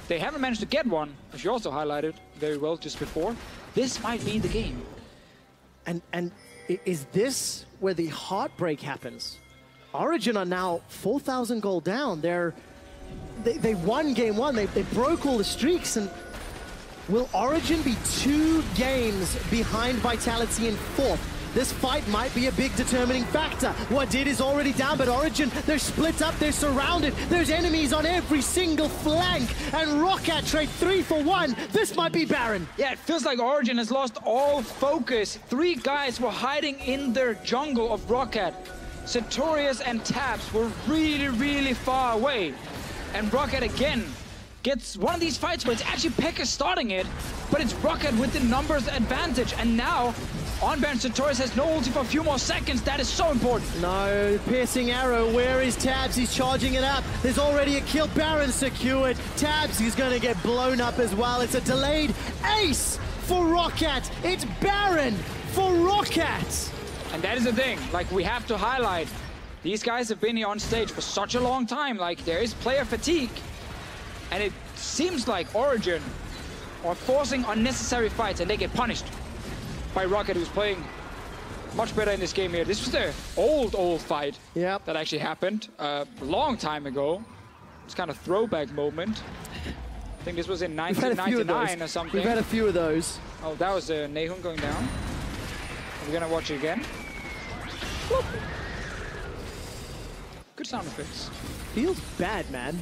They haven't managed to get one, as you also highlighted very well just before. This might be the game. And is this where the heartbreak happens? Origen are now 4,000 gold down. They won game 1. They broke all the streaks, and will Origen be 2 games behind Vitality in 4th? this fight might be a big determining factor. Wadid is already down, but Origen, they're split up, they're surrounded. There's enemies on every single flank, and Roccat trade 3 for 1. This might be Baron. Yeah, it feels like Origen has lost all focus. 3 guys were hiding in their jungle of Roccat. Sartorius and Tabs were really, really far away. And Roccat again gets one of these fights where it's actually Pekka starting it, but it's Roccat with the numbers advantage. And now, on Baron, Sartorius has no ulti for a few more seconds. That is so important. No, piercing arrow. Where is Tabs? He's charging it up. There's already a kill. Baron secured. Tabs is going to get blown up as well. It's a delayed ace for Roccat. It's Baron for Roccat. And that is the thing. Like, we have to highlight, these guys have been here on stage for such a long time. Like, there is player fatigue. And it seems like Origen are forcing unnecessary fights, and they get punished by Roccat, who's playing much better in this game here. This was the old fight that actually happened a long time ago. It's kind of throwback moment. I think this was in 1999 or something. We've had a few of those. Oh, that was Nahun going down. We're gonna watch it again. Whoop. Good sound effects. Feels bad, man.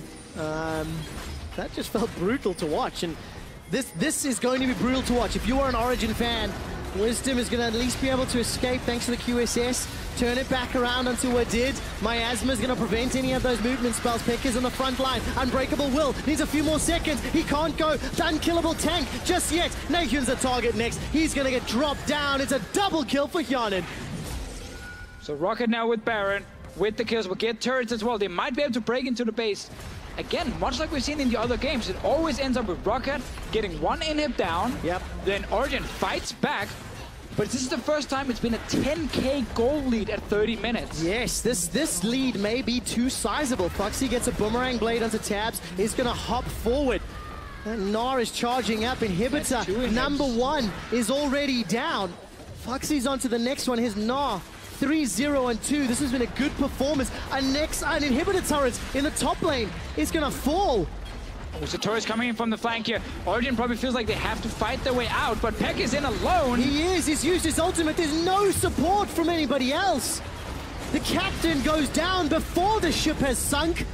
That just felt brutal to watch, and this is going to be brutal to watch. If you are an Origen fan, Wisdom is going to at least be able to escape thanks to the QSS. Turn it back around onto Wadid. Miasma is going to prevent any of those movement spells. Pekka's on the front line. Unbreakable Will needs a few more seconds. He can't go. The unkillable tank just yet. Nahun's the target next. He's going to get dropped down. It's a double kill for Hyanin. So Roccat now with Baron, with the kills, will get turrets as well. They might be able to break into the base. Again, much like we've seen in the other games, it always ends up with Roccat getting one inhib down. Then Origen fights back. But this is the first time it's been a 10k goal lead at 30 minutes. Yes, this lead may be too sizable. Foxy gets a boomerang blade onto Tabs. He's going to hop forward. And Gnar is charging up. Inhibitor number 1 is already down. Foxy's onto the next one. Here's Gnar. 3-0 and 2. This has been a good performance. An inhibitor turret in the top lane is going to fall. Oh, Sartorius coming in from the flank here. Origen probably feels like they have to fight their way out, but Pekka is in alone. He is. He's used his ultimate. There's no support from anybody else. The captain goes down before the ship has sunk.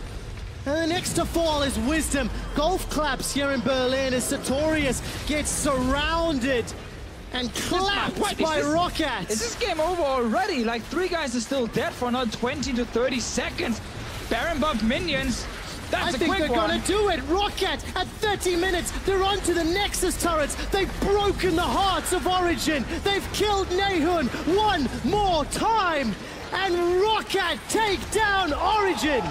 And the next to fall is Wisdom. Golf claps here in Berlin as Sartorius gets surrounded and clapped by Roccat. Is this game over already? Like, 3 guys are still dead for another 20 to 30 seconds. Baron buffed minions. That's I think they're going to do it. Roccat at 30 minutes. They're on to the Nexus turrets. They've broken the hearts of Origen. They've killed Nahun one more time. And Roccat take down Origen.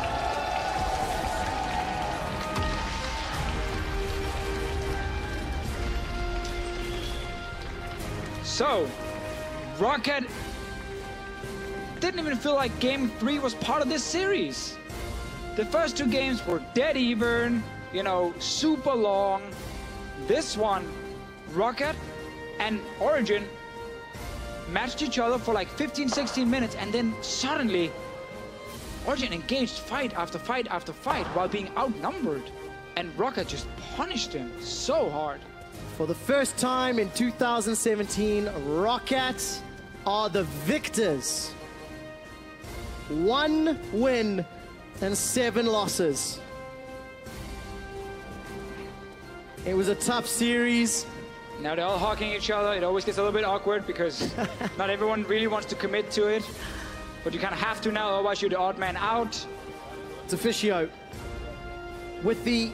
So, Roccat didn't even feel like Game 3 was part of this series. The first 2 games were dead even, you know, super long. This one, Roccat and Origen matched each other for like 15, 16 minutes, and then suddenly Origen engaged fight after fight after fight while being outnumbered. And Roccat just punished him so hard. For the first time in 2017, Roccat are the victors. 1 win and 7 losses. It was a tough series. Now they're all hugging each other. It always gets a little bit awkward because not everyone really wants to commit to it. But you kind of have to now, otherwise you're the odd man out. It's officio. With the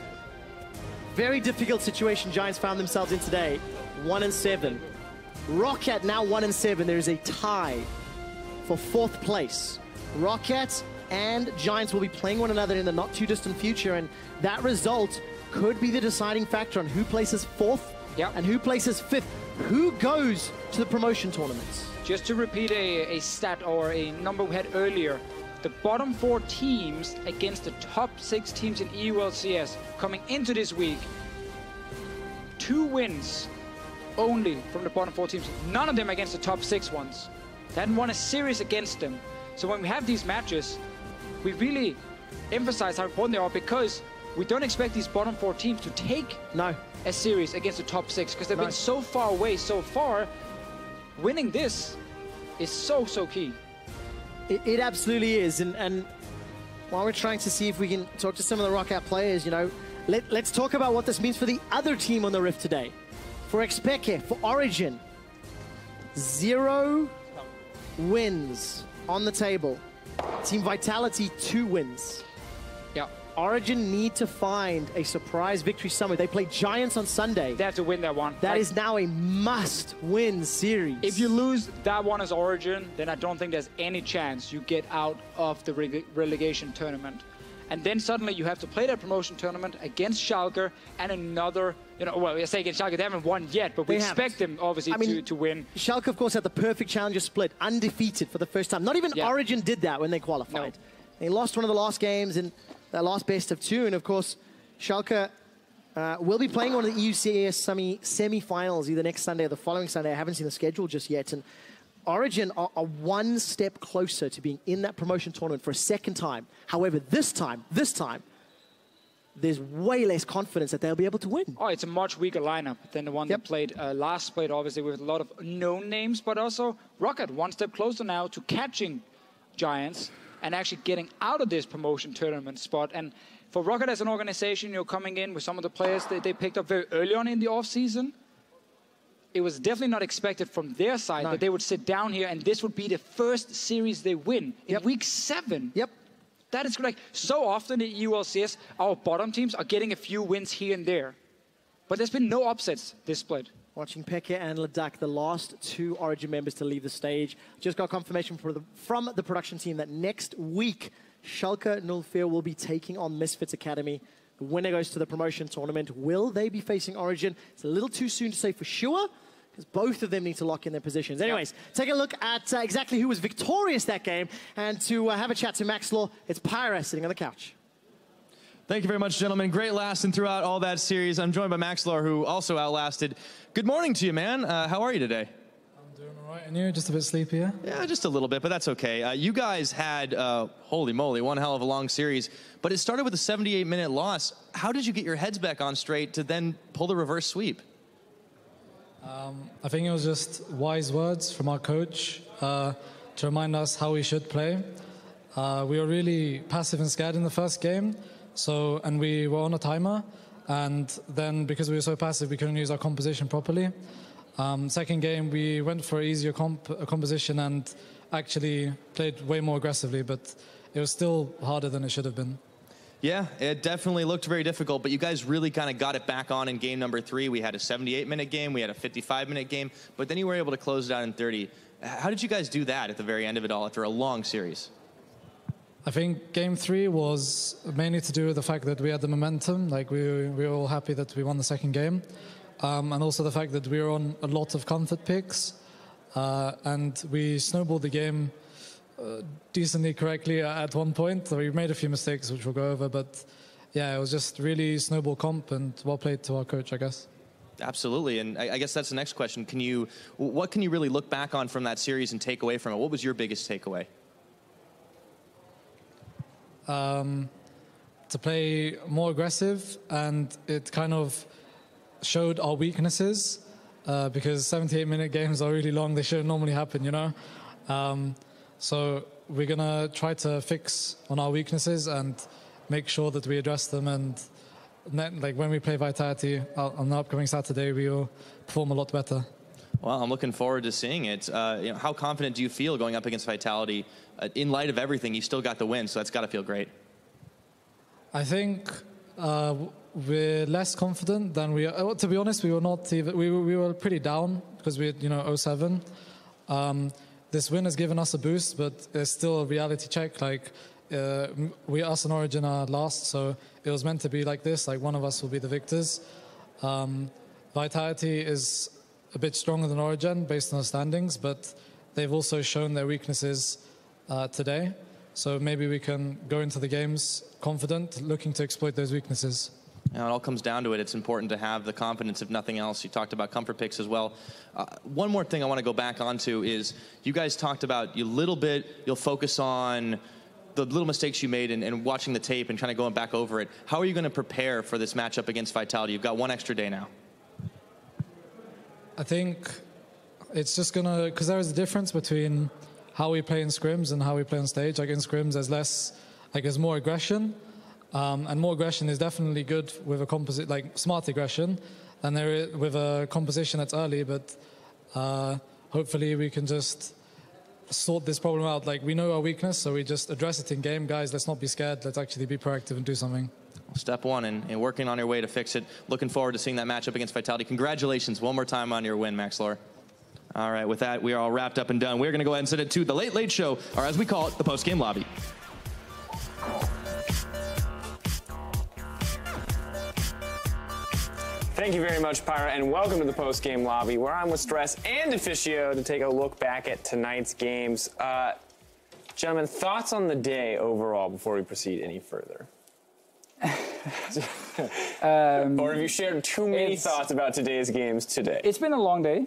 very difficult situation Giants found themselves in today, 1 and 7. Roccat now 1 and 7. There is a tie for 4th place. Roccat and Giants will be playing one another in the not too distant future, and that result could be the deciding factor on who places 4th and who places 5th. Who goes to the promotion tournaments? Just to repeat a stat or a number we had earlier, the bottom 4 teams against the top 6 teams in EU LCS coming into this week. 2 wins only from the bottom 4 teams. None of them against the top 6 ones. They hadn't won a series against them. So when we have these matches, we really emphasize how important they are, because we don't expect these bottom 4 teams to take a series against the top 6, because they've been so far away so far. Winning this is so, so key. It absolutely is. And while we're trying to see if we can talk to some of the Roccat players, you know, let's talk about what this means for the other team on the Rift today. For Xpeke, for Origen, 0 wins on the table. Team Vitality, 2 wins. Yeah. Origen need to find a surprise victory somewhere. They play Giants on Sunday. They have to win that one. That is now a must-win series. If you lose that one as Origen, then I don't think there's any chance you get out of the relegation tournament. And then suddenly you have to play that promotion tournament against Schalke and another, you know, well, I say against Schalke, they haven't won yet, but we expect them obviously to win. Schalke, of course, had the perfect challenger split, undefeated for the first time. Not even Origen did that when they qualified. No. They lost one of the last games in their last best of 2, and of course, Schalke will be playing one of the LCS semi-finals either next Sunday or the following Sunday. I haven't seen the schedule just yet, and Origen are 1 step closer to being in that promotion tournament for a second time. However, this time, there's way less confidence that they'll be able to win. Oh, it's a much weaker lineup than the one that played last split, obviously, with a lot of known names, but also Roccat 1 step closer now to catching Giants and actually getting out of this promotion tournament spot. And for Roccat as an organization, you're coming in with some of the players that they picked up very early on in the off-season. It was definitely not expected from their side that they would sit down here and this would be the first series they win in week 7. Yep. That is correct. So often in ULCS, our bottom teams are getting a few wins here and there. But there's been no upsets this split. Watching Peke and Ladak, the last 2 Origen members to leave the stage. Just got confirmation from the production team that next week, Schalke 04 will be taking on Misfits Academy. The winner goes to the promotion tournament. Will they be facing Origen? It's a little too soon to say for sure, because both of them need to lock in their positions. Anyways, take a look at exactly who was victorious that game. And to have a chat to Max Law, it's Pyra sitting on the couch. Thank you very much, gentlemen. Great lasting throughout all that series. I'm joined by Max Law, who also outlasted. Good morning to you, man. How are you today? I'm doing all right. And you? Just a bit sleepier? Yeah, just a little bit, but that's okay. You guys had, holy moly, one hell of a long series. But it started with a 78-minute loss. How did you get your heads back on straight to then pull the reverse sweep? I think it was just wise words from our coach to remind us how we should play. We were really passive and scared in the first game. And we were on a timer, and then because we were so passive, we couldn't use our composition properly. Second game, we went for an easier composition and actually played way more aggressively, but it was still harder than it should have been. Yeah, it definitely looked very difficult, but you guys really kind of got it back on in game number 3. We had a 78-minute game, we had a 55-minute game, but then you were able to close it out in 30. How did you guys do that at the very end of it all after a long series? I think game 3 was mainly to do with the fact that we had the momentum. Like we were all happy that we won the second game. And also the fact that we were on a lot of comfort picks. And we snowballed the game decently correctly at one point. So we made a few mistakes, which we'll go over. But yeah, it was just really snowball comp and well played to our coach, I guess. Absolutely. And I guess that's the next question. What can you really look back on from that series and take away from it? What was your biggest takeaway? To play more aggressive, and it kind of showed our weaknesses because 78-minute games are really long. They shouldn't normally happen, you know. So we're gonna try to fix on our weaknesses and make sure that we address them. And like when we play Vitality on the upcoming Saturday, we will perform a lot better. Well, I'm looking forward to seeing it. How confident do you feel going up against Vitality? In light of everything, you still got the win, so that's got to feel great. I think we're less confident than we are. To be honest, we were not even. We were pretty down because we had, 07. This win has given us a boost, but it's still a reality check. Like us and Origen are last, so it was meant to be like this. Like one of us will be the victors. Vitality is a bit stronger than Origen based on the standings, but they've also shown their weaknesses today. So maybe we can go into the games confident, looking to exploit those weaknesses. Now, it all comes down to it. It's important to have the confidence, if nothing else. You talked about comfort picks as well. One more thing I want to go back onto is you guys talked about you'll focus on the little mistakes you made and watching the tape and kind of going back over it. How are you going to prepare for this matchup against Vitality? You've got one extra day now. I think it's just gonna, because there is a difference between how we play in scrims and how we play on stage. Like in scrims, there's less, like there's more aggression, and more aggression is definitely good with a composite, like smart aggression, than there is with a composition that's early. But hopefully we can just sort this problem out. Like we know our weakness, so we just address it in game. Guys, let's not be scared. Let's actually be proactive and do something. Step one and working on your way to fix it. Looking forward to seeing that matchup against Vitality. Congratulations one more time on your win, Maxlor. All right, with that, we are all wrapped up and done. We're going to go ahead and send it to the Late Late Show, or as we call it, the post-game lobby. Thank you very much, Pyra, and welcome to the post-game lobby, where I'm with Stress and Officio to take a look back at tonight's games. Gentlemen, thoughts on the day overall before we proceed any further? Or have you shared too many thoughts about today's games today? It's been a long day,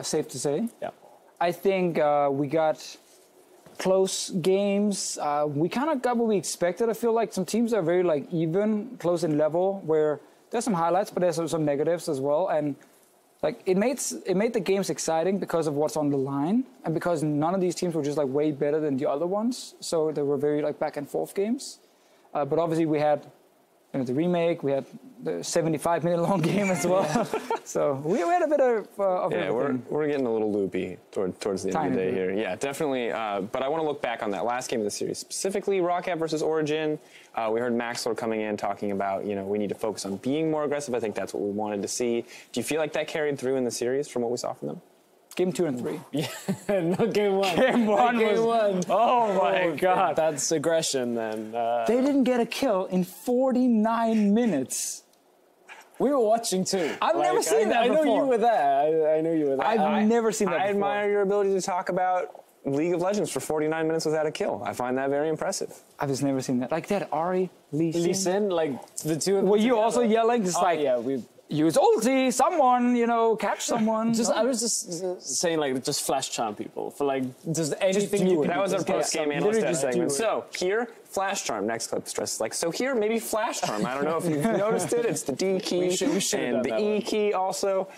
safe to say. Yeah. I think we got close games. We kind of got what we expected. I feel like some teams are very like even, close in level, where there's some highlights, but there's some negatives as well. And like it made the games exciting because of what's on the line, and because none of these teams were just like way better than the other ones. So they were very like back and forth games. But obviously we had the remake, we had the 75-minute long game as well. So we had a bit of everything. We're getting a little loopy towards the end of the day here. Yeah, definitely. But I want to look back on that last game of the series, specifically Roccat versus Origen. We heard Maxlor coming in talking about, we need to focus on being more aggressive. I think that's what we wanted to see. Do you feel like that carried through in the series from what we saw from them? Game 2 and 3. Yeah, not game 1. Game 1 was... Oh, my God. That's aggression, then. They didn't get a kill in 49 minutes. We were watching, too. I've never seen that before. I know you were there. I know you were there. I've never seen that before. I admire your ability to talk about League of Legends for 49 minutes without a kill. I find that very impressive. I've just never seen that. Like that Ari, Lee Sin, like the two of them. Were you also yelling? Just yeah, we... Use ulti, someone, catch someone. I was just saying, like, just flash charm people for, like, just anything you can. That was our post-game analyst segment. So, here, flash charm. Next clip, Stress is like, so here, maybe flash charm. I don't know if you've noticed it. It's the D key and the E key also.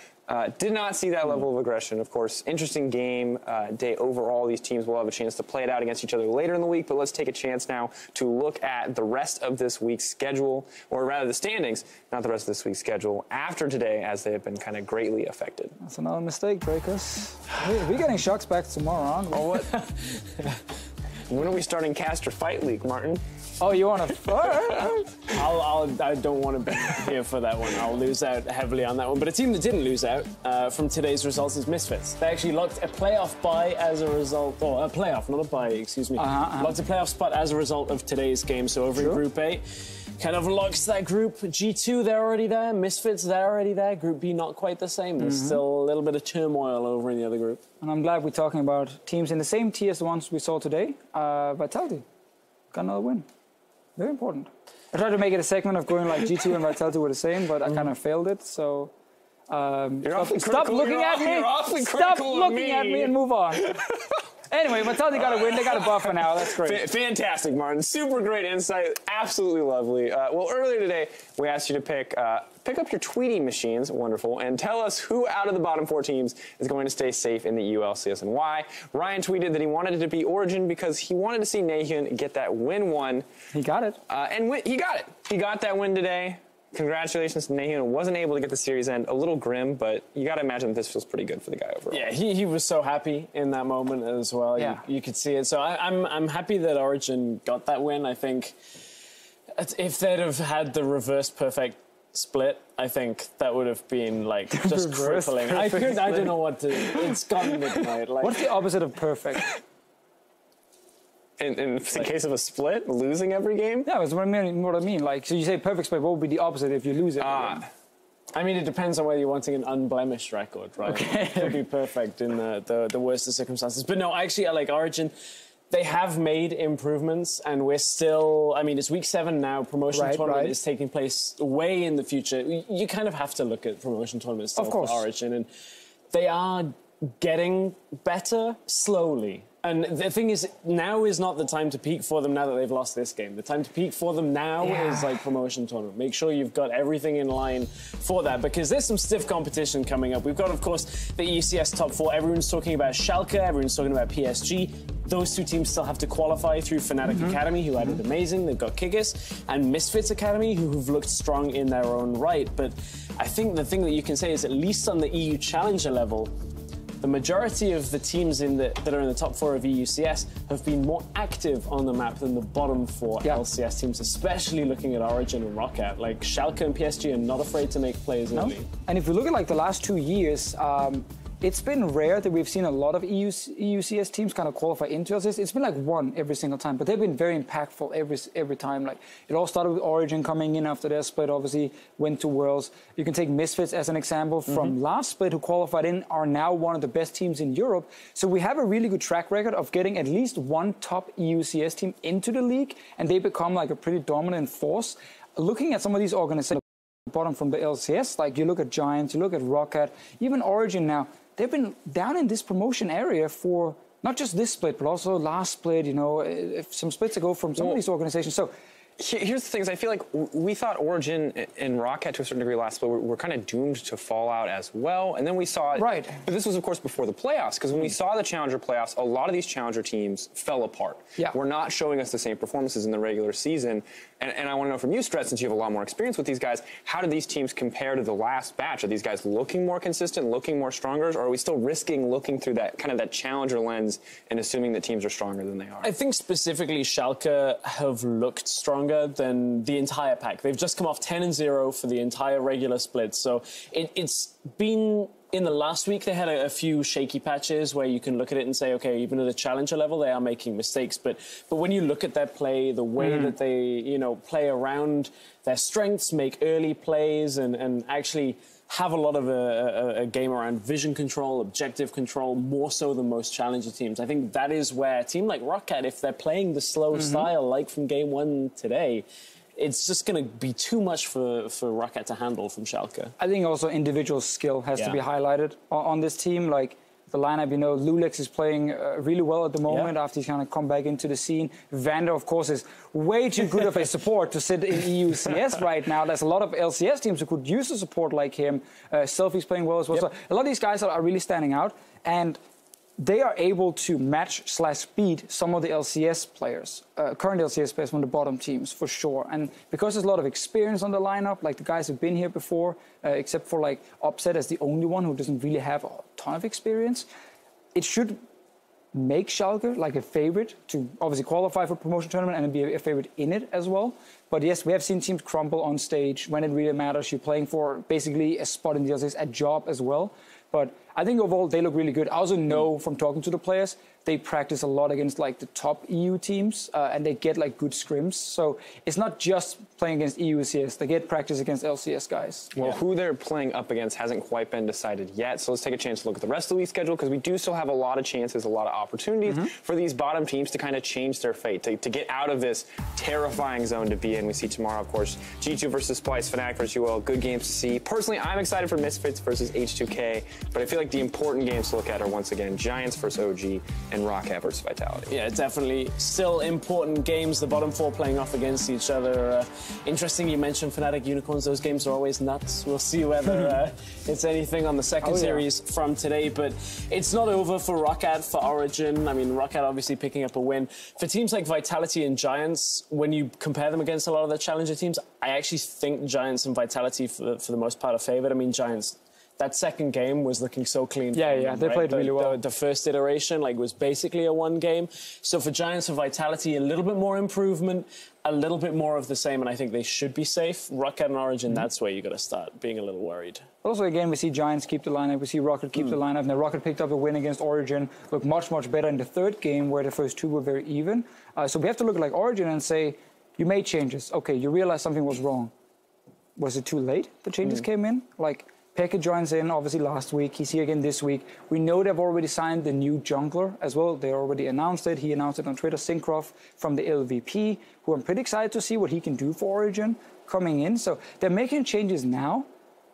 Did not see that level of aggression, of course. Interesting game day overall. These teams will have a chance to play it out against each other later in the week, but let's take a chance now to look at the rest of this week's schedule, or rather the standings, not the rest of this week's schedule, after today, as they have been kind of greatly affected. That's another mistake, Breakers. We're getting Shocks back tomorrow, aren't we? Oh, what? When are we starting Caster Fight League, Martin? Oh, you want to? I don't want to be here for that one. I'll lose out heavily on that one. But a team that didn't lose out from today's results is Misfits. They actually locked a playoff bye as a result, or a playoff, not a bye, excuse me. Locked a playoff spot as a result of today's game. So over in Group A, kind of locks that group. G2, they're already there. Misfits, they're already there. Group B, not quite the same. There's still a little bit of turmoil over in the other group. And I'm glad we're talking about teams in the same tier as the ones we saw today. Vitality got another win. Very important. I tried to make it a segment of going like G2 and Vitality were the same, but I kind of failed it. So stop looking at me. Stop looking at me and move on. Anyway, Vitality got a win. They got a buffer now. That's great. Fantastic, Martin. Super great insight. Absolutely lovely. Well, earlier today, we asked you to pick up your tweeting machines, wonderful, and tell us who out of the bottom 4 teams is going to stay safe in the LCS and why. Ryan tweeted that he wanted it to be Origen because he wanted to see Nahyun get that win 1. He got it. He got it. He got that win today. Congratulations to Nahyun. Wasn't able to get the series end. A little grim, but you got to imagine this feels pretty good for the guy overall. Yeah, he was so happy in that moment as well. Yeah. You could see it. So I'm happy that Origen got that win. I think if they'd have had the reverse perfect split, I think that would have been like just crippling. I don't know what to. It's gone midnight. Like, what's the opposite of perfect? In the case of a split, losing every game? Yeah, that's what I mean. Like, so you say perfect split, what would be the opposite if you lose it? I mean, it depends on whether you're wanting an unblemished record, right? Okay. It could be perfect in the worst of circumstances. But no, actually, I like Origen. They have made improvements, and we're still... I mean, it's week 7 now. Promotion tournament is taking place way in the future. You kind of have to look at promotion tournaments still for Origen, and they are getting better slowly. And the thing is, now is not the time to peak for them now that they've lost this game. The time to peak for them now is like promotion tournament. Make sure you've got everything in line for that, because there's some stiff competition coming up. We've got, of course, the ECS top 4. Everyone's talking about Schalke. Everyone's talking about PSG. Those two teams still have to qualify through Fnatic Academy, who added amazing. They've got Kigis, and Misfits Academy, who've looked strong in their own right. But I think the thing that you can say is, at least on the EU Challenger level, the majority of the teams that are in the top 4 of EUCS have been more active on the map than the bottom 4 LCS teams, especially looking at Origen and Roccat. Like, Schalke and PSG are not afraid to make plays early. And if we look at like the last 2 years, it's been rare that we've seen a lot of EUCS teams kind of qualify into LCS. It's been like one every single time, but they've been very impactful every time. Like, it all started with Origen coming in after their split, obviously went to Worlds. You can take Misfits as an example from last split, who qualified in, are now one of the best teams in Europe. So we have a really good track record of getting at least one top EUCS team into the league, and they become like a pretty dominant force. Looking at some of these organizations bottom from the LCS, like you look at Giants, you look at Roccat, even Origen now, they've been down in this promotion area for not just this split, but also last split, you know, some splits ago from some of these organizations. So here's the things. I feel like we thought Origen and Roccat to a certain degree last split were kind of doomed to fall out as well. And then we saw it. Right. But this was, of course, before the playoffs, because when we saw the Challenger playoffs, a lot of these Challenger teams fell apart. Yeah. We're not showing us the same performances in the regular season. And I want to know from you, Stretz, since you have a lot more experience with these guys, how do these teams compare to the last batch? Are these guys looking more consistent, looking more stronger, or are we still risking looking through that kind of that Challenger lens and assuming that teams are stronger than they are? I think specifically Schalke have looked stronger than the entire pack. They've just come off 10-0 for the entire regular split, so it's been... In the last week, they had a few shaky patches where you can look at it and say, okay, even at a challenger level, they are making mistakes. But when you look at their play, the way that they, you know, play around their strengths, make early plays, and actually have a lot of a game around vision control, objective control, more so than most challenger teams. I think that is where a team like Roccat, if they're playing the slow style like from game 1 today, it's just going to be too much for Roccat to handle from Schalke. I think also individual skill has to be highlighted on this team. Like the lineup, you know, Lulex is playing really well at the moment after he's kind of come back into the scene. Vander, of course, is way too good of a support to sit in EUCS right now. There's a lot of LCS teams who could use a support like him. Selfie's playing well as well. So a lot of these guys are really standing out. And they are able to match/beat some of the LCS players, current LCS players from the bottom teams, for sure. And because there's a lot of experience on the lineup, like the guys who've been here before, except for like Upset as the only one who doesn't really have a ton of experience, it should make Schalke like a favorite to obviously qualify for promotion tournament and be a favorite in it as well. But yes, we have seen teams crumble on stage when it really matters. You're playing for basically a spot in the LCS, a job as well. But I think overall they look really good. I also know from talking to the players, they practice a lot against like the top EU teams and they get like good scrims. So it's not just playing against EUCS, they get practice against LCS guys. Well, who they're playing up against hasn't quite been decided yet. So let's take a chance to look at the rest of the league schedule, because we do still have a lot of chances, a lot of opportunities for these bottom teams to kind of change their fate, to get out of this terrifying zone to be in. We see tomorrow, of course, G2 versus Splice, Fnatic versus UL. Good games to see. Personally, I'm excited for Misfits versus H2K, but I feel like the important games to look at are once again Giants versus OG and Roccat versus Vitality. Yeah, definitely still important games. The bottom 4 playing off against each other. Interesting you mentioned Fnatic Unicorns. Those games are always nuts. We'll see whether it's anything on the second series from today. But it's not over for Roccat, for Origen. I mean, Roccat obviously picking up a win. For teams like Vitality and Giants, when you compare them against a lot of the challenger teams, I actually think Giants and Vitality for the most part are favored. I mean, Giants, that second game was looking so clean. Yeah, they played really well. The first iteration was basically a one game. So for Giants and Vitality, a little bit more improvement, a little bit more of the same, and I think they should be safe. Roccat and Origen, that's where you got to start being a little worried. Also, again, we see Giants keep the lineup. We see Roccat keep the lineup. Now, Roccat picked up a win against Origen. Looked much, much better in the third game, where the first 2 were very even. So we have to look at like Origen and say, you made changes. Okay, you realized something was wrong. Was it too late the changes came in? Like, Pekka joins in, obviously, last week. He's here again this week. We know they've already signed the new jungler as well. They already announced it. He announced it on Twitter, Syncroft from the LVP, who I'm pretty excited to see what he can do for Origen coming in. So they're making changes now,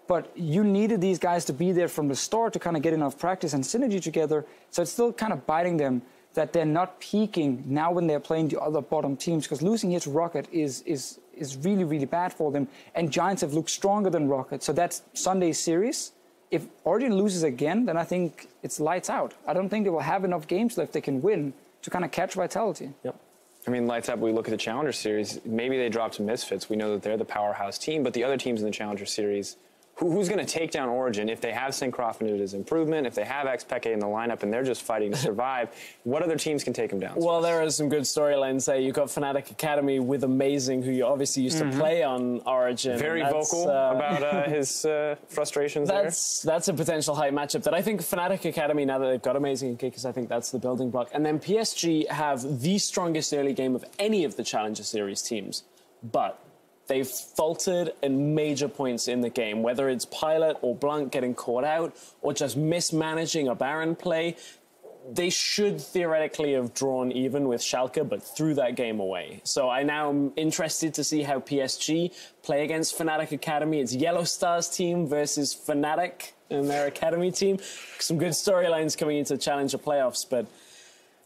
but you needed these guys to be there from the start to kind of get enough practice and synergy together. So it's still kind of biting them that they're not peaking now when they're playing the other bottom teams, because losing here to Roccat is really, really bad for them. And Giants have looked stronger than Roccat. So that's Sunday's series. If Origen loses again, then I think it's lights out. I don't think they will have enough games left they can win to kind of catch Vitality. Yep. I mean, lights up, we look at the Challenger Series, maybe they drop to Misfits. We know that they're the powerhouse team, but the other teams in the Challenger Series, who's going to take down Origen if they have Syncroft and it is improvement, if they have XPeke in the lineup and they're just fighting to survive, what other teams can take them down? Well, there are some good storylines there. You've got Fnatic Academy with Amazing, who you obviously used to play on Origen. Very vocal about his frustrations there. That's a potential high matchup that I think Fnatic Academy, now that they've got Amazing and Kickers, I think that's the building block. And then PSG have the strongest early game of any of the Challenger Series teams. But they've faltered in major points in the game, whether it's Pilot or Blunt getting caught out or just mismanaging a Baron play. They should theoretically have drawn even with Schalke, but threw that game away. So I now am interested to see how PSG play against Fnatic Academy. It's Yellow Stars team versus Fnatic and their Academy team. Some good storylines coming into Challenger playoffs, but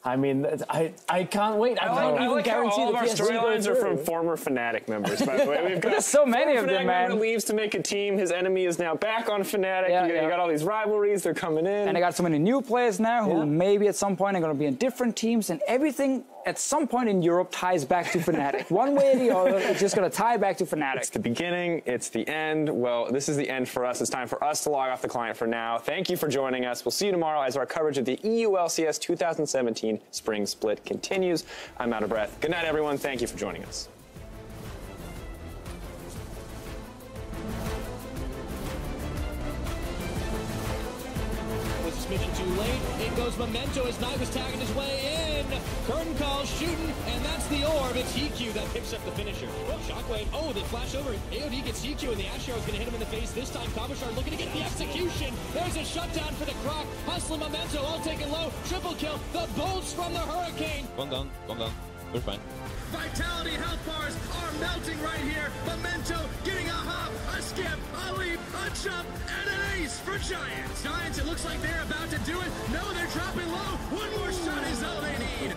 I mean, I can't wait. I like how all of our storylines are from former Fnatic members, by the way. We've got so many of them, man. Member leaves to make a team. His enemy is now back on Fnatic. You got all these rivalries. They're coming in. And I got so many new players now who maybe at some point are going to be in different teams, and everything at some point in Europe ties back to Fnatic. One way or the other, it's just going to tie back to Fnatic. It's the beginning. It's the end. Well, this is the end for us. It's time for us to log off the client for now. Thank you for joining us. We'll see you tomorrow as our coverage of the EU LCS 2017 Spring Split continues. I'm out of breath. Good night, everyone. Thank you for joining us. Mission too late. In goes Memento as Knight was tagging his way in. Curtain calls, shooting, and that's the orb. It's EQ that picks up the finisher. Oh, Shockwave. Oh, they flash over. AOD gets EQ, and the Ash Arrow is going to hit him in the face. This time, Kabashar looking to get the execution. There's a shutdown for the Croc. Hustling Memento, all taken low. Triple kill. The bolts from the Hurricane. One down. We're fine. Vitality health bars are melting right here. Memento getting a hop, a skip, a leap, a jump, and an ace for Giants. Giants, it looks like they're about to do it. No, they're dropping low. One more shot is all they need.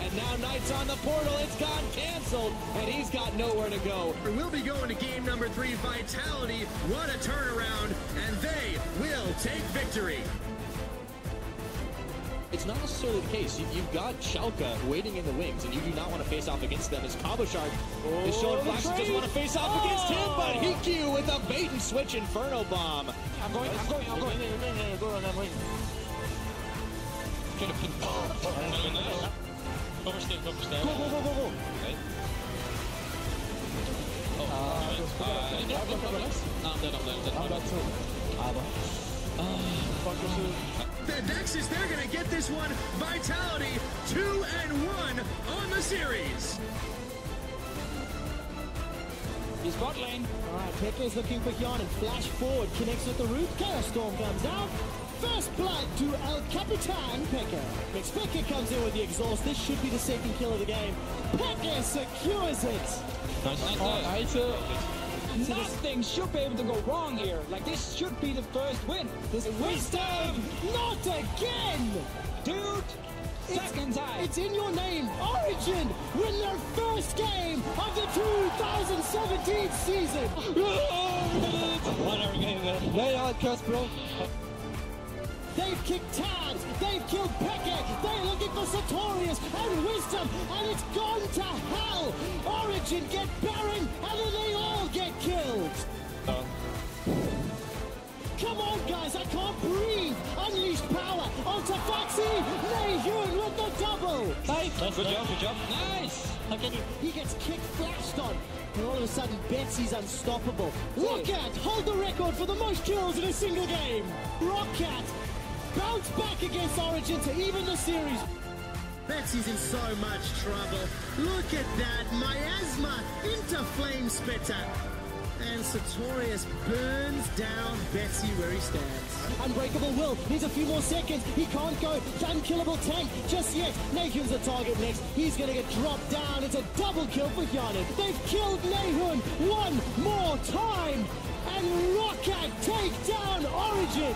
And now Knight's on the portal. It's gone canceled, and he's got nowhere to go. We'll be going to game number 3. Vitality, what a turnaround, and they will take victory. It's not necessarily the case. You've got Schalke waiting in the wings, and you do not want to face off against them as Kabashar is showing flashes, doesn't want to face off against him, but Hikyu with a bait and switch Inferno Bomb. I'm going. Go on that wing. Overstep. Go. Okay. The Nexus, they're going to get this one. Vitality, 2-1 on the series. He's bot lane. All right, Peke's looking for Jan and flash forward. Connects with the roof. Chaos Storm comes out. First blood to El Capitan Peke. Peke comes in with the exhaust. This should be the second kill of the game. Peke secures it. Nothing should be able to go wrong here. Like, this should be the first win. This Wisdom! Not again! Dude! Second time. It's in your name. Origen win their first game of the 2017 season. Whatever game there. Lay on, Cuss, bro. They've kicked tabs, they've killed Peke, they're looking for Sartorius and Wisdom, and it's gone to hell! Origen get Baron, and then they all get killed! Come on, guys, I can't breathe! Unleash power onto Foxy! Nehun with the double! Nice. Good job. Nice! He gets kicked flashed on, and all of a sudden Betsy's unstoppable. Roccat hold the record for the most kills in a single game! Roccat bounce back against Origen to even the series. Betsy's in so much trouble. Look at that, Miasma into Flame Spitter. And Sartorius burns down Betsy where he stands. Unbreakable Will needs a few more seconds. He can't go. Unkillable Tank just yet. Nehun's the target next. He's going to get dropped down. It's a double kill for Yanu. They've killed Nehun one more time. And Roccat take down Origen.